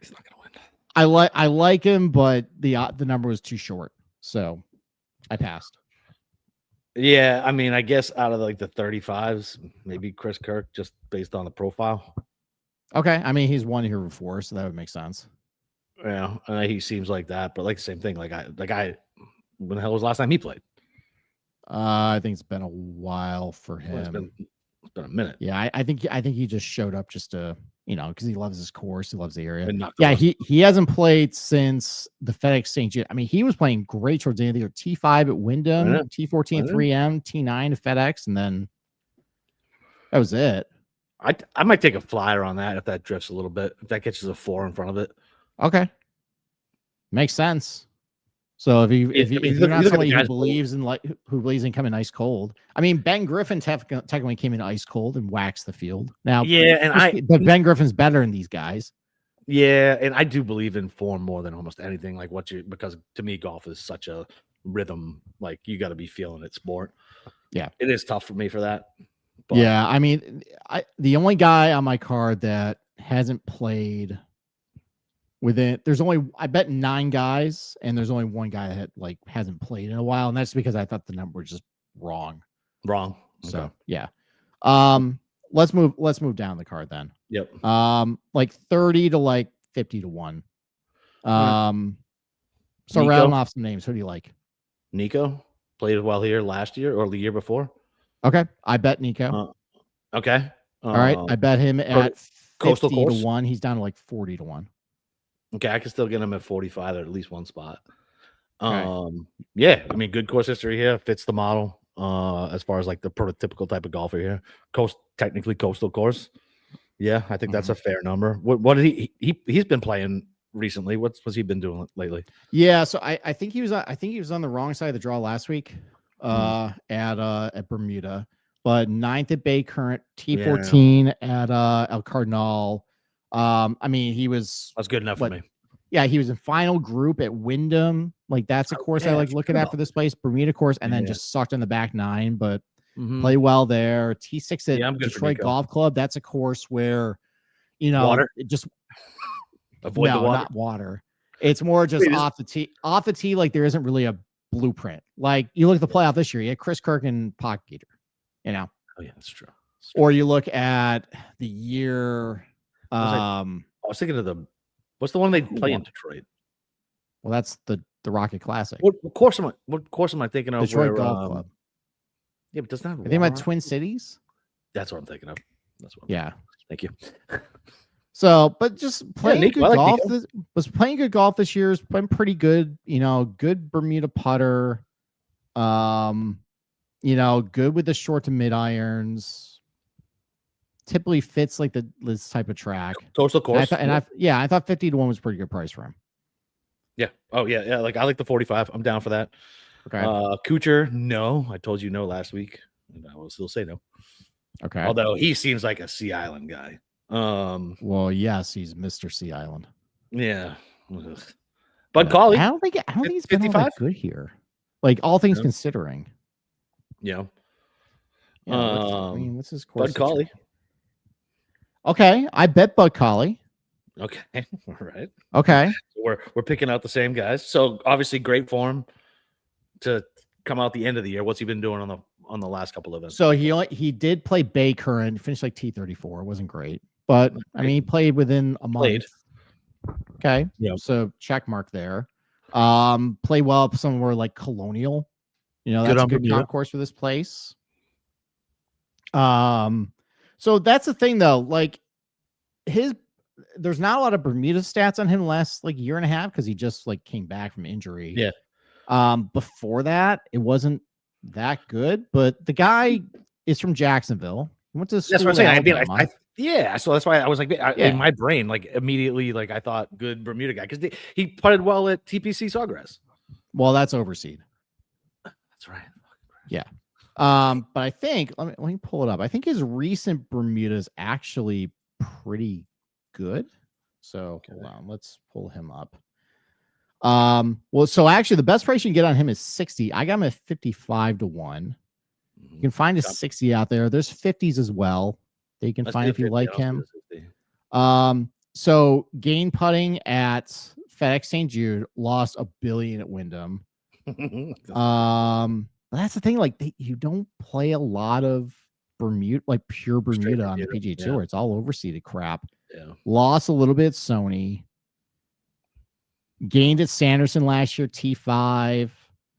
He's not gonna win. I like him, but the number was too short, so I passed. Yeah, I mean, I guess out of like the 35s, maybe Chris Kirk, just based on the profile. Okay, I mean he's won here before, so that would make sense. Yeah, he seems like that, but like the same thing. Like I, when the hell was the last time he played? I think it's been a while for Well, him. it's been a minute. Yeah, I think he just showed up just to, because he loves his course, he loves the area. And knocked the Yeah, rust. he hasn't played since the FedEx St. Jude. I mean, he was playing great towards the end of the year. T5 at Wyndham, know. T14 at 3M, T9 at FedEx, and then that was it. I might take a flyer on that if that drifts a little bit. If that catches a 4 in front of it. Okay, makes sense. So if you're not somebody who believes in coming ice cold, I mean Ben Griffin technically came in ice cold and waxed the field. Now, Yeah, but Ben Griffin's better than these guys. Yeah, and I do believe in form more than almost anything. Like because to me, golf is such a rhythm. Like you got to be feeling it sport. Yeah, it is tough for me for that. But yeah, I mean, the only guy on my card that hasn't played I bet 9 guys, and there's only one guy that hasn't played in a while, and that's because I thought the number was just wrong. Wrong. So Okay. yeah. Let's move down the card then. Yep. Like 30 to 50-1. So Nico? round off some names. Who do you like? Nico played well here last year or the year before. Okay, I bet Nico. Okay. All right, I bet him at Coastal 50-1. He's down to 40-1. Okay, I can still get him at 45 at least one spot. Okay. Yeah, I mean, good course history here, fits the model. As far as like the prototypical type of golfer here, technically coastal course. Yeah, I think that's a fair number. What did he's been playing recently? What's he been doing lately? Yeah, so I think he was on the wrong side of the draw last week at Bermuda, but 9th at Bay Current, T14 at El Cardinal. I mean, that's good enough for me. Yeah, he was in final group at Wyndham. Like that's a course I like looking at for this place, Bermuda course, and then just sucked in the back 9, but play well there. T6 at Detroit Golf Club. That's a course where, water? it just avoid the water. Not water. It's more just off the tee. Off the tee, like there isn't really a blueprint. Like you look at the playoff this year, you had Chris Kirk and Pockgater, Oh yeah, that's true. Or you look at the year. I was thinking of what's the one they play in Detroit? Well, that's the Rocket Classic. What course am I thinking of? Detroit Golf Club. Yeah, but doesn't that have I think about Twin Cities. That's what I'm thinking of. Thank you. So, but just playing good golf. Was playing good golf this year. Has been pretty good. Good Bermuda putter. Good with the short to mid irons. Typically fits like this type of track. Coastal course. I thought 50-1 was a pretty good price for him. Yeah. Oh yeah. Like I like the 45. I'm down for that. Okay. Kuchar, no. I told you no last week, and I will still say no. Okay. Although he seems like a Sea Island guy. Well, yes, he's Mr. Sea Island. Yeah. Bud Cauley. I don't think he's been all that good here. Like all things considering. Yeah. What's his course? Bud Cauley. Okay, I bet Bud Cauley. Okay, all right. Okay, so we're picking out the same guys. So obviously, great form to come out the end of the year. What's he been doing on the last couple of events? So he did play Bay Current, finished like T34. It wasn't great, but I mean he played within a month. Okay, yeah. So check mark there. Play well up somewhere like Colonial. That's a good comp course for this place. So that's the thing though. Like there's not a lot of Bermuda stats on him last like year and a half because he just like came back from injury. Yeah. Before that, it wasn't that good, but the guy is from Jacksonville. He went to school. That's what I'm saying. I mean, Alabama. yeah. So that's why I was like, in my brain, like immediately, like I thought good Bermuda guy because he putted well at TPC Sawgrass. Well, that's overseed. That's right. Yeah. But I think let me pull it up. I think his recent Bermuda is actually pretty good. So hold on, let's pull him up. Well, so actually the best price you can get on him is 60. I got him at 55 to 1. You can find a 60 out there. There's 50s as well that you can find if you like him. So gain putting at FedEx St. Jude, lost $1 billion at Wyndham. That's the thing. Like you don't play a lot of Bermuda, like pure Bermuda on the PGA Tour. It's all overseeded crap. Yeah. Lost a little bit at Sony. Gained at Sanderson last year, T5.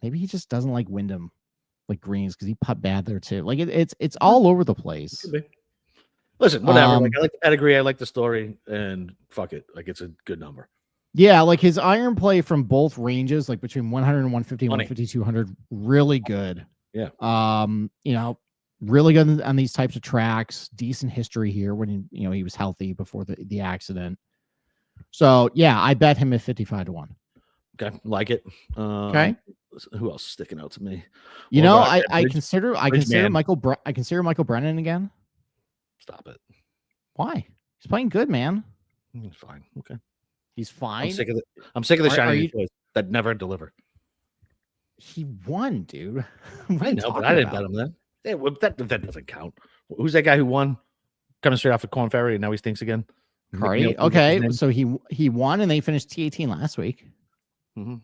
Maybe he just doesn't like Wyndham, like greens, because he putt bad there too. Like it's all over the place. Listen, whatever. Like I like the pedigree, I like the story, and fuck it. Like it's a good number. Yeah, like his iron play from both ranges, like between 100 and 150, 150, 200, really good. Yeah. You know, really good on these types of tracks. Decent history here when he was healthy before the accident. So yeah, I bet him at 55 to 1. Okay, like it. Okay. Who else is sticking out to me? I consider Michael Brennan again. Stop it. Why? He's playing good, man. He's fine. Okay. He's fine. I'm sick of the shiny toys that never deliver. He won, dude. I know, but I didn't bet him then. Yeah, well, that doesn't count. Who's that guy who won? Coming straight off of Corn Ferry, and now he stinks again. Cardi. Okay, so he won, and they finished T18 last week. Mm-hmm.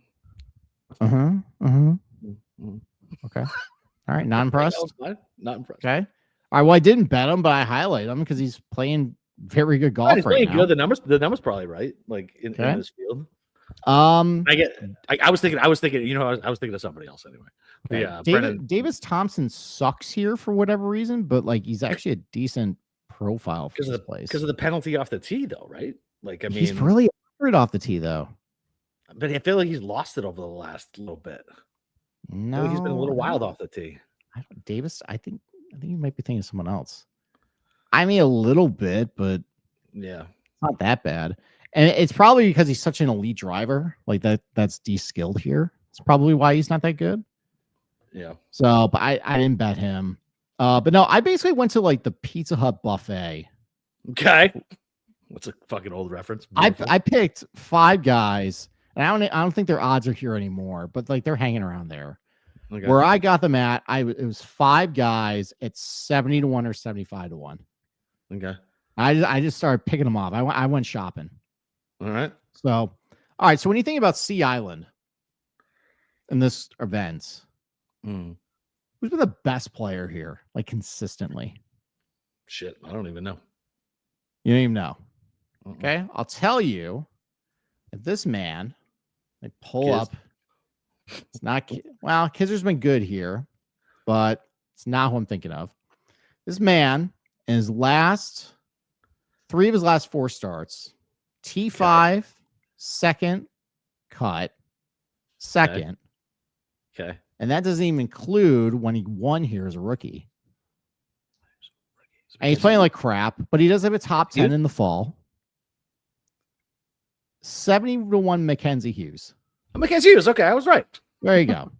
Okay. All right. Not impressed. Not impressed. Okay. All right. Well, I didn't bet him, but I highlight him because he's playing very good golf right now. Good. The numbers probably right. Like in this field. I was thinking. I was thinking of somebody else anyway. Okay. Yeah. Davis Thompson sucks here for whatever reason, but like he's actually a decent profile for this place because of the penalty off the tee, though, right? Like I mean, he's really accurate off the tee, though. But I feel like he's lost it over the last little bit. No, I think he's been a little wild off the tee. Davis, I think you might be thinking of someone else. I mean, a little bit, but yeah, it's not that bad. And it's probably because he's such an elite driver, like that's de-skilled here. It's probably why he's not that good. Yeah. So, but I didn't bet him. But no, I basically went to like the Pizza Hut buffet. Okay. What's a fucking old reference? I picked 5 guys. And I don't think their odds are here anymore, but like they're hanging around there. Okay. Where I got them at, it was 5 guys at 70 to 1 or 75 to 1. Okay. I just started picking them off. I went shopping. All right. So, all right. So when you think about Sea Island in this event, who's been the best player here, like consistently? Shit, I don't even know. You don't even know. Okay, I'll tell you. If this man, I pull up, it's not Kizer's been good here, but it's not who I'm thinking of. This man, in his last 3 of his last 4 starts, T5, second, cut, second. Okay. And that doesn't even include when he won here as a rookie. And he's playing like crap, but he does have a top 10 in the fall. 70 to 1 Mackenzie Hughes. Mackenzie Hughes. Okay, I was right. There you go.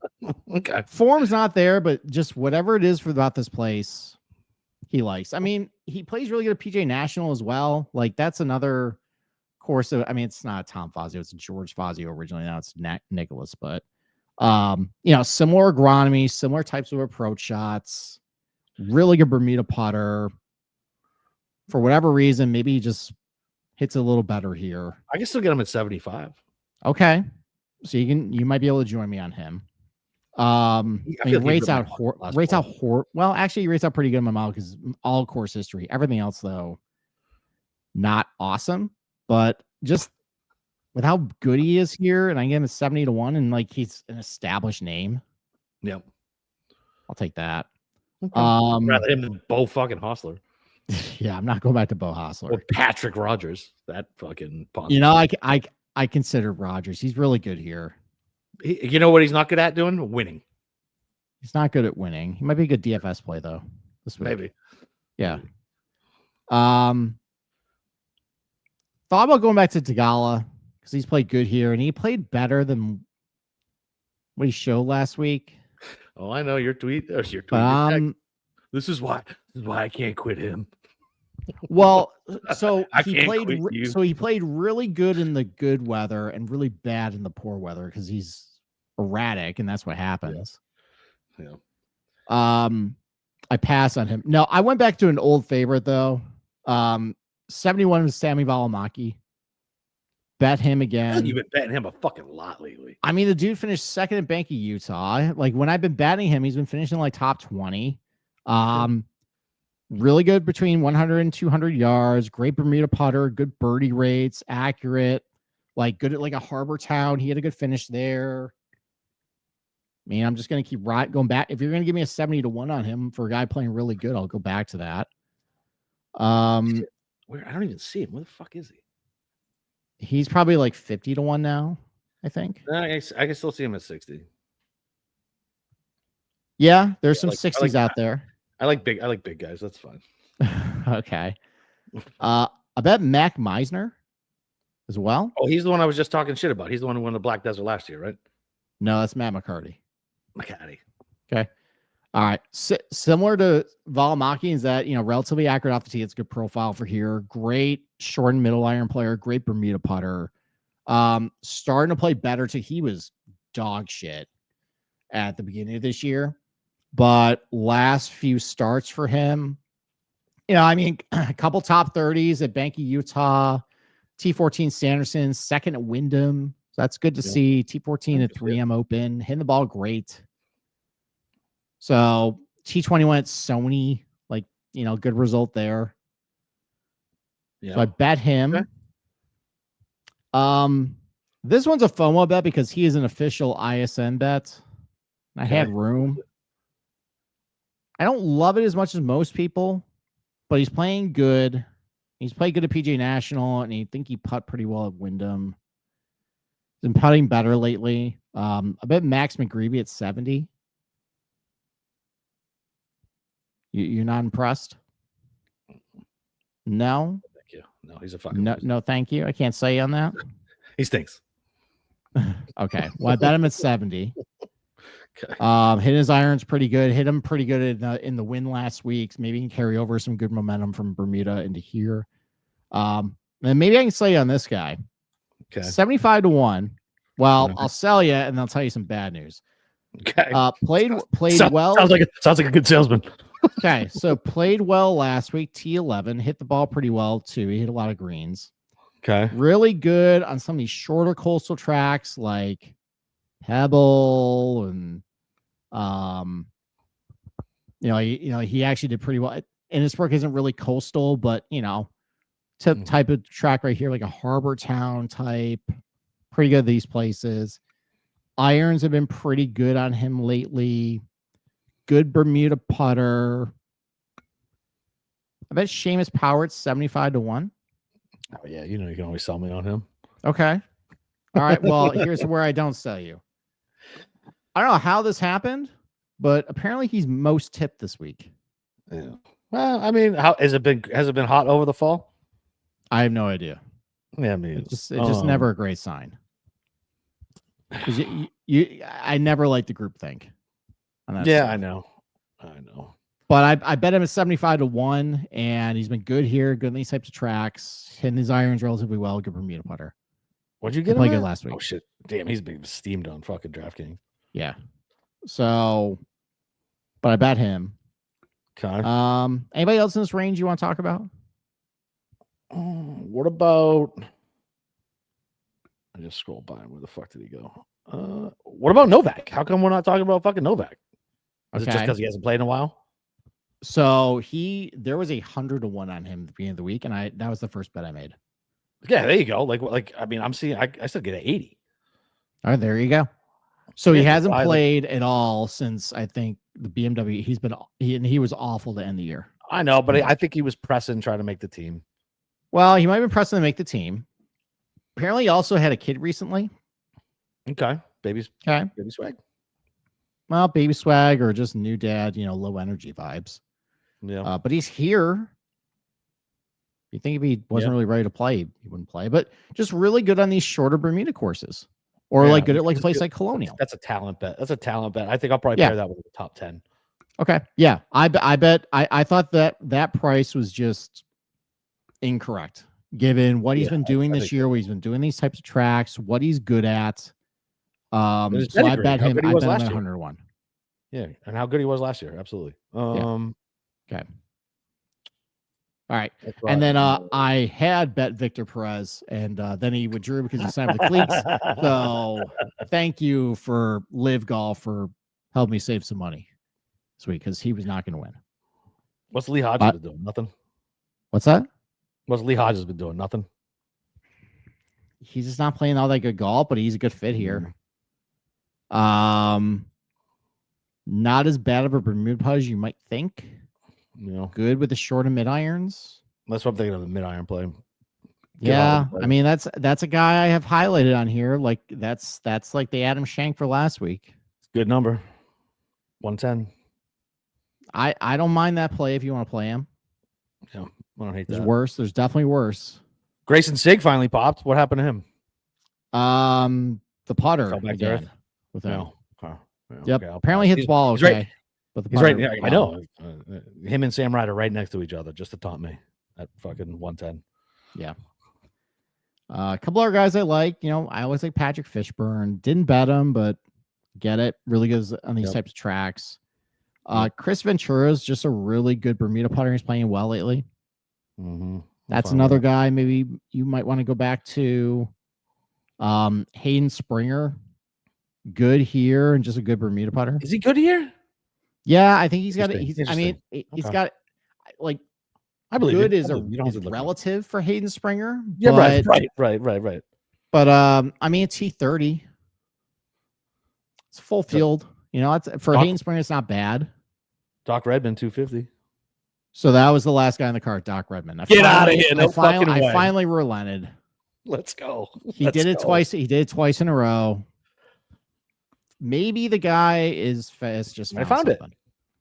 Okay. Form's not there, but just whatever it is about this place, he likes. I mean, he plays really good at PGA National as well. Like that's another course of. I mean, it's not Tom Fazio; it's George Fazio originally. Now it's Nicholas, but similar agronomy, similar types of approach shots. Really good Bermuda putter. For whatever reason, maybe he just hits a little better here. I can still get him at 75. Okay. So you might be able to join me on him. He rates out well, actually he rates out pretty good in my model because all course history. Everything else though, not awesome. But just with how good he is here, and I get him at 70 to 1, and like he's an established name. Yep. I'll take that. Okay. Rather him than Bo fucking Hostler. Yeah, I'm not going back to Bo Hostler. Or Patrick Rogers. That fucking. You know, I consider Rogers. He's really good here. You know what he's not good at doing? Winning. He's not good at winning. He might be a good DFS play though. This week. Maybe. Yeah. Thought about going back to Tagala because he's played good here and he played better than what he showed last week. Oh, I know your tweet. There's your tweet. This is why I can't quit him. Well, so he played really good in the good weather and really bad in the poor weather because he's erratic and that's what happens. Yeah. I passed on him. No, I went back to an old favorite though. 71 was Sammy Valimaki. Bet him again. You've been betting him a fucking lot lately. I mean, the dude finished second in Bank of Utah. Like when I've been batting him, he's been finishing like top 20. Really good between 100 and 200 yards. Great Bermuda putter. Good birdie rates. Accurate. Like good at like a Harbor Town. He had a good finish there. I mean, I'm just going to keep going back. If you're going to give me a 70-1 on him for a guy playing really good, I'll go back to that. Where I don't even see him. Where the fuck is he? He's probably like 50-1 now, I think. I can still see him at 60. Yeah, there's some 60s out there. I like big guys. That's fine. Okay. I bet Mac Meisner as well. Oh, he's the one I was just talking shit about. He's the one who won the Black Desert last year, right? No, that's Matt McCarty. McCarty. Okay. All right. Similar to Valimaki is that, relatively accurate off the tee. It's a good profile for here. Great short and middle iron player. Great Bermuda putter. Starting to play better too. He was dog shit at the beginning of this year. But last few starts for him, a couple top 30s at Bank of Utah, T14 Sanderson, second at Wyndham. So that's good to see. T14 at 3M Open, hitting the ball great. So T21 at Sony, good result there. Yeah. So I bet him. Okay. This one's a FOMO bet because he is an official ISN bet. I had room. I don't love it as much as most people, but he's playing good. He's played good at PGA National, and I think he putt pretty well at Wyndham. He's been putting better lately. I bet Max McGreevy at 70. You're not impressed? No? Thank you. No, he's a fucking no, thank you. I can't say on that. He stinks. Okay. Well, I bet him at 70. Okay. Hit his irons pretty good. Hit him pretty good in the win last week. Maybe he can carry over some good momentum from Bermuda into here. And maybe I can sell you on this guy. Okay. 75-1. Well, I'll sell you and I'll tell you some bad news. Okay. Played well. Sounds like a good salesman. Okay, so played well last week. T11 hit the ball pretty well too. He hit a lot of greens. Okay. Really good on some of these shorter coastal tracks like Pebble and he actually did pretty well. And his work isn't really coastal, but type of track right here, like a Harbor Town type. Pretty good at these places. Irons have been pretty good on him lately. Good Bermuda putter. I bet Seamus Power 75-1. Oh yeah, you can always sell me on him. Okay. All right. Well, here's where I don't sell you. I don't know how this happened, but apparently he's most tipped this week. Yeah. Well, I mehas it been hot over the fall? I have no idea. Yeah, it's just never a great sign. Because I never liked the group think. Yeah, I know. But I bet him at 75-1, and he's been good here, good in these types of tracks, hitting these irons relatively well, good Bermuda putter. What'd you get him play good last week? Oh shit. Damn, he's been steamed on fucking DraftKings. Yeah. So, but I bet him. Okay. Anybody else in this range you want to talk about? What about? I just scrolled by him. Where the fuck did he go? What about Novak? How come we're not talking about fucking Novak? Is it just because he hasn't played in a while? So there was 100-1 on him at the beginning of the week, and that was the first bet I made. Yeah, there you go. I'm seeing. I still get an 80. All right, there you go. So he hasn't played at all since I think the BMW. He was awful to end the year. I know, but I think he was pressing, trying to make the team. Well, he might have been pressing to make the team. Apparently, he also had a kid recently. Okay, baby swag. Well, baby swag or just new dad, low energy vibes. Yeah, But he's here. You think if he wasn't really ready to play, he wouldn't play. But just really good on these shorter Bermuda courses, or like good at like a place like Colonial. That's a talent bet. That's a talent bet. I think I'll probably pair that with the top 10. Okay, yeah, I bet. I thought that price was just incorrect given what he's been doing this year, what he's been doing these types of tracks, what he's good at. So I bet him. I bet him at 101. Yeah, and how good he was last year. Absolutely. Okay. All right. And then I had bet Victor Perez, and then he withdrew because he signed with the cleats. So thank you for Live Golf for helping me save some money this week because he was not going to win. What's Lee Hodges been doing? Nothing. What's that? What's Lee Hodges been doing? Nothing. He's just not playing all that good golf, but he's a good fit here. Not as bad of a Bermuda putt as you might think. Good with the short and mid irons. That's what I'm thinking of, the mid iron play. Yeah, I mean that's a guy I have highlighted on here. Like that's like the Adam Shank for last week. Good number, 110. I don't mind that play if you want to play him. Yeah, I don't hate that. There's worse. There's definitely worse. Grayson Sig finally popped. What happened to him? The putter Fell back again with him. Okay. Yep. Okay, apparently his ball okay. Right. But the he's right. Yeah, I know. Him and Sam Ryder right next to each other just to taunt me at fucking 110. Yeah. A couple other guys I like. I always like Patrick Fishburne. Didn't bet him, but get it. Really good on these types of tracks. Chris Ventura is just a really good Bermuda putter. He's playing well lately. Mm-hmm. That's another guy maybe you might want to go back to. Hayden Springer. Good here and just a good Bermuda putter. Is he good here? Yeah, I think he's got it. He's got like I believe good is relative for Hayden Springer. Yeah, right. But I mean it's T30. It's full field. It's for Hayden Springer, it's not bad. Doc Redmond 250. So that was the last guy in the cart, Doc Redmond. Get out of here! No fucking way. I finally relented. Let's go. He did it twice. He did it twice in a row. Maybe the guy is just found it.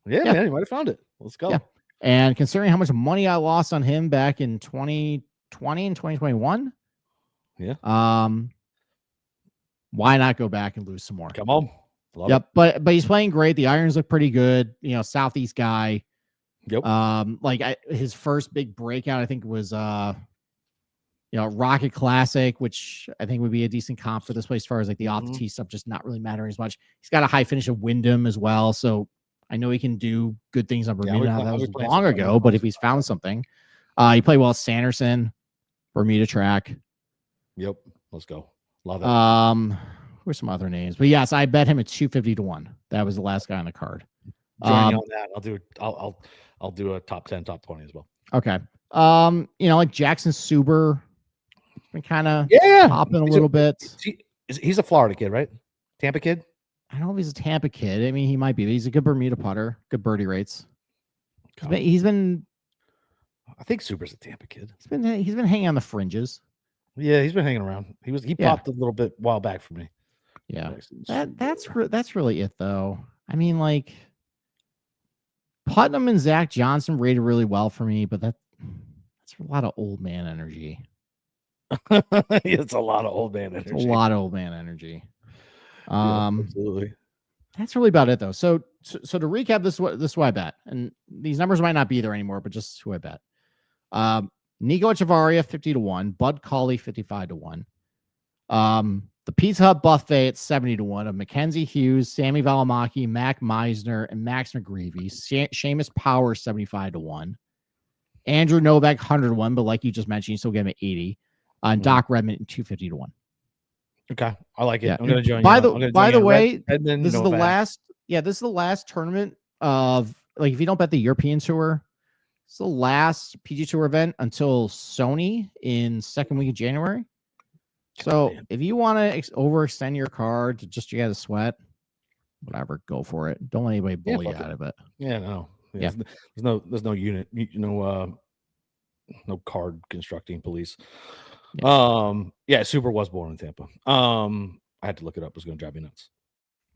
Yeah, man, he might have found it. Let's go. Yeah. And considering how much money I lost on him back in 2020 and 2021, why not go back and lose some more? Come on. Love it. But he's playing great. The irons look pretty good. Southeast guy. Yep. His first big breakout, I think, was Rocket Classic, which I think would be a decent comp for this place as far as like the off the tee stuff just not really mattering as much. He's got a high finish at Wyndham as well, so I know he can do good things on Bermuda. That was long ago, but if he's found something, he played well at Sanderson, Bermuda track. Yep, let's go. Love it. Where's some other names? But yes, I bet him at 250-1. That was the last guy on the card. Join you on that. I'll do a top 10, top 20 as well. Okay. Like Jackson Suber. Been kind of popping a little bit. He's a Florida kid, right? Tampa kid? I don't know if he's a Tampa kid. I mean, he might be. But he's a good Bermuda putter. Good birdie rates. He's been. I think Super's a Tampa kid. He's been hanging on the fringes. Yeah, he's been hanging around. He popped a little bit a while back for me. Yeah, that's really it though. I mean, like Putnam and Zach Johnson rated really well for me, but that's a lot of old man energy. It's a lot of old man energy. It's a lot of old man energy. Absolutely. That's really about it though. So to recap, this is what I bet, and these numbers might not be there anymore, but just who I bet. Nico Echevarria 50-1, Bud Cauley 55-1. The Pizza Hut buffet at 70-1 of Mackenzie Hughes, Sammy Valimaki, Mac Meisner, and Max McGreevy. Seamus Power 75-1. Andrew Novak 101, but like you just mentioned, you still get him at 80. And Doc Redmond 250-1. Okay, I like it. I'm going to join you. By the way, this is the last. Yeah, this is the last tournament of like if you don't bet the European Tour, it's the last PGA Tour event until Sony in second week of January. So if you want to overextend your card to just you got to sweat, whatever, go for it. Don't let anybody bully you out of it. Yeah, no. Yeah. There's no unit, no card constructing police. Yeah. Super was born in Tampa. I had to look it up. It was going to drive me nuts.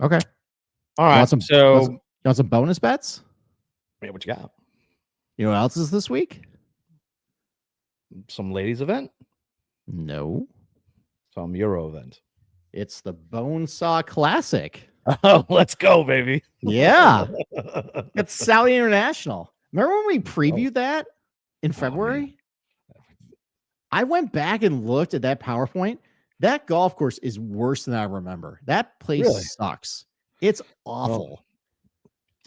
Okay. All right. You want some bonus bets? Yeah, what you got? You know what else is this week? Some ladies event? No. Some Euro event. It's the Bonesaw Classic. Oh, let's go, baby. Yeah. It's Saudi International. Remember when we previewed that in February? I went back and looked at that PowerPoint. That golf course is worse than I remember. That place sucks. It's awful.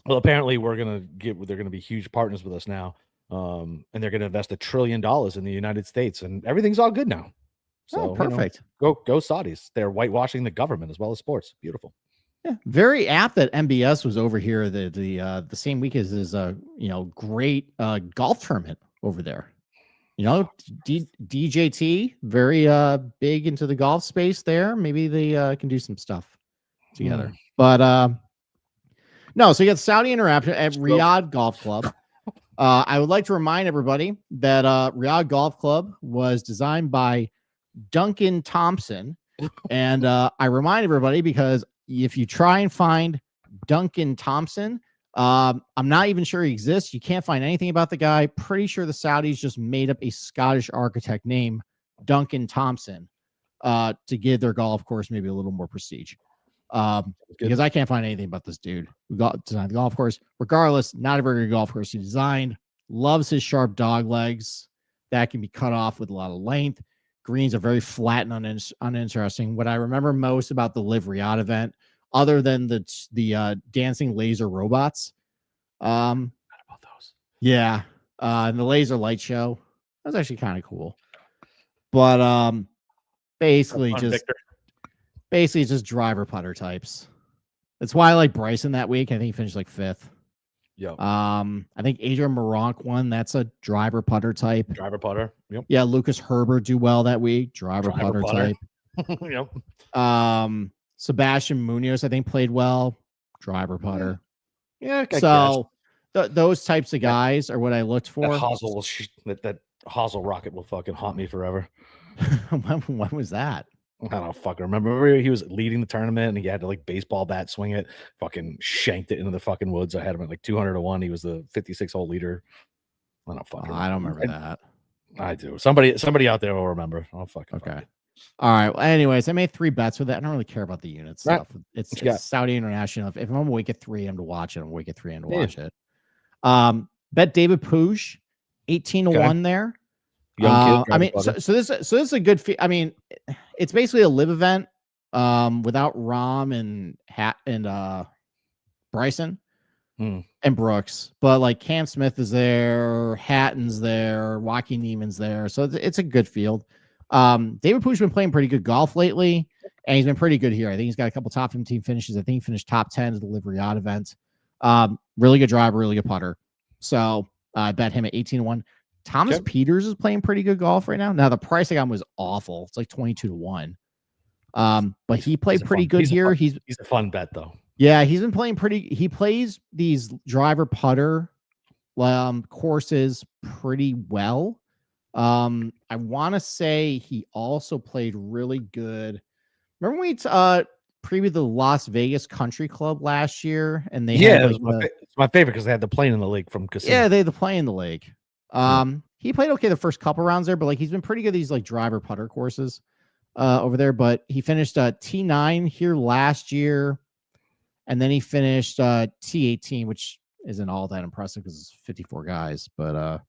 Well, apparently they're going to be huge partners with us now. And they're going to invest $1 trillion in the United States, and everything's all good now. So perfect. Go Saudis. They're whitewashing the government as well as sports. Beautiful. Yeah, very apt that MBS was over here the same week as his great golf tournament over there. DJT, very big into the golf space there. Maybe they can do some stuff together. But no, so you got Saudi Interaction at Riyadh Golf Club. I would like to remind everybody that Riyadh Golf Club was designed by Duncan Thompson. And I remind everybody because if you try and find Duncan Thompson, I'm not even sure he exists. You can't find anything about the guy. Pretty sure the Saudis just made up a Scottish architect named Duncan Thompson to give their golf course maybe a little more prestige. Because I can't find anything about this dude who designed the golf course. Regardless, not a very good golf course he designed. Loves his sharp dog legs that can be cut off with a lot of length. Greens are very flat and uninteresting. What I remember most about the Live Riyadh event, other than the dancing laser robots, not about those. Yeah, and the laser light show, that was actually kind of cool. But basically just driver putter types. That's why I like Bryson that week. I think he finished like 5th. Yeah. I think Adrian Maronk won. That's a driver putter type. Driver putter. Yep. Yeah, Lucas Herbert do well that week. Driver putter type. Yep. Sebastian Munoz, I think, played well. Driver putter. Yeah. So those types of guys are what I looked for. That Hazel rocket will fucking haunt me forever. when was that? I don't fucking remember. He was leading the tournament and he had to like baseball bat swing it, fucking shanked it into the fucking woods. I had him at like 200-1. He was the 56-hole leader. I don't fucking. I don't remember that. I do. Somebody out there will remember. I'll fucking. Okay. All right. Well, anyways, I made 3 bets with it. I don't really care about the unit stuff. It's Saudi International. If I'm awake at 3 a.m. to watch it, I'm awake at 3 a.m. to watch it. Bet David Puig, 18-1 there. Young kid, I mean, so this is a good. I mean, it's basically a live event without Rom and Bryson and Brooks, but like Cam Smith is there, Hatton's there, Joaquin Neiman's there, so it's a good field. David Puig's been playing pretty good golf lately, and he's been pretty good here. I think he's got a couple top 15 finishes. I think he finished top 10 at the Live Riyadh event. Really good driver, really good putter. So I bet him at 18-1. Thomas Peters is playing pretty good golf right now. Now the price I got him was awful. It's like 22-1. But he played pretty good here. He's a fun bet though. Yeah, he's been playing he plays these driver putter courses pretty well. I want to say he also played really good. Remember when we previewed the Las Vegas Country Club last year, and they had it's my favorite because they had the plane in the lake from Casino. Yeah, they had the plane in the lake. He played okay the first couple rounds there, but like he's been pretty good these like driver putter courses over there. But he finished T9 here last year, and then he finished T18, which isn't all that impressive because it's 54 guys. But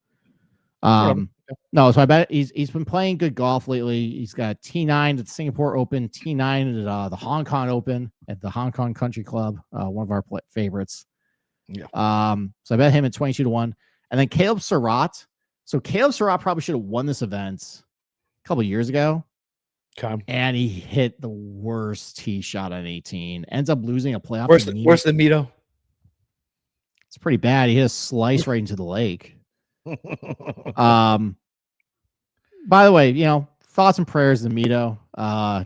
no, so I bet he's been playing good golf lately. He's got T9 at the Singapore Open, T9 at the Hong Kong Open at the Hong Kong Country Club, one of our favorites. Yeah. So I bet him at 22-1. And then Caleb Surratt. So Caleb Surratt probably should have won this event a couple of years ago. Okay. And he hit the worst tee shot on 18. Ends up losing a playoff. Where's the Mito? It's pretty bad. He hit a slice right into the lake. By the way, thoughts and prayers to Mito.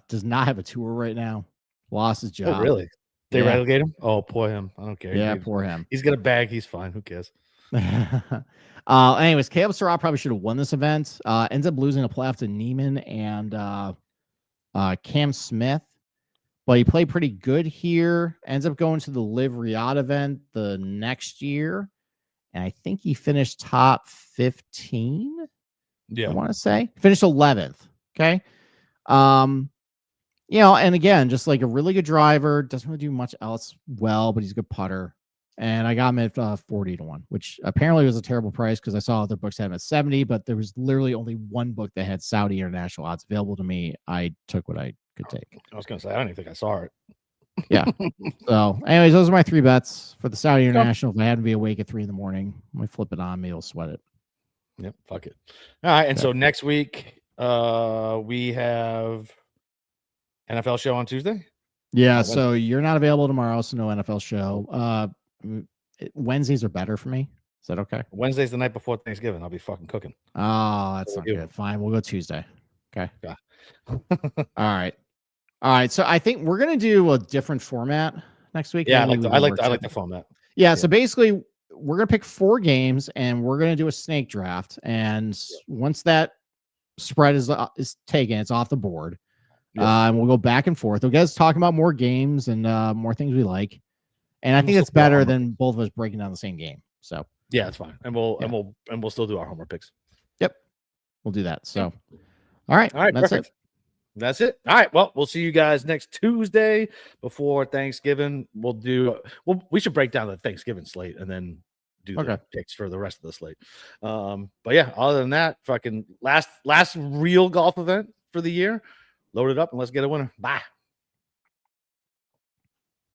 Does not have a tour right now. Lost his job. Oh, really? They relegate him? Oh, poor him. I don't care. Yeah, poor him. He's got a bag. He's fine. Who cares? Anyways, Caleb Surratt probably should have won this event. Ends up losing a playoff to Neiman and Cam Smith, but he played pretty good here. Ends up going to the Live Riyadh event the next year, and I think he finished top 15. Yeah. I want to say finished 11th. Okay. And again, just like a really good driver, doesn't really do much else well, but he's a good putter. And I got him at 40-1, which apparently was a terrible price because I saw other books had him at 70, but there was literally only one book that had Saudi international odds available to me. I took what I could take. I was going to say, I don't even think I saw it. Yeah. So, anyways, those are my 3 bets for the Saudi international. If I had to be awake at 3 in the morning, I'm going to flip it on. Maybe I'll sweat it. Yep. Fuck it. All right. And so next week, we have NFL show on Tuesday. Yeah. So you're not available tomorrow, so no NFL show. Wednesdays are better for me. Is that okay? Wednesday's the night before Thanksgiving. I'll be fucking cooking. Oh, that's not good. Fine. We'll go Tuesday. Okay. Yeah. All right. So I think we're gonna do a different format next week. Yeah, I like the format. Yeah. So basically, we're gonna pick 4 games and we're gonna do a snake draft. And once that spread is taken, it's off the board. And we'll go back and forth. We'll get us talking about more games and more things we like. And I think it's better than both of us breaking down the same game. So yeah, it's fine. And we'll still do our homework picks. Yep. We'll do that. So all right. That's perfect. That's it. All right. Well, we'll see you guys next Tuesday before Thanksgiving. We should break down the Thanksgiving slate and then do the picks for the rest of the slate. But yeah, other than that, fucking last real golf event for the year. Load it up and let's get a winner. Bye.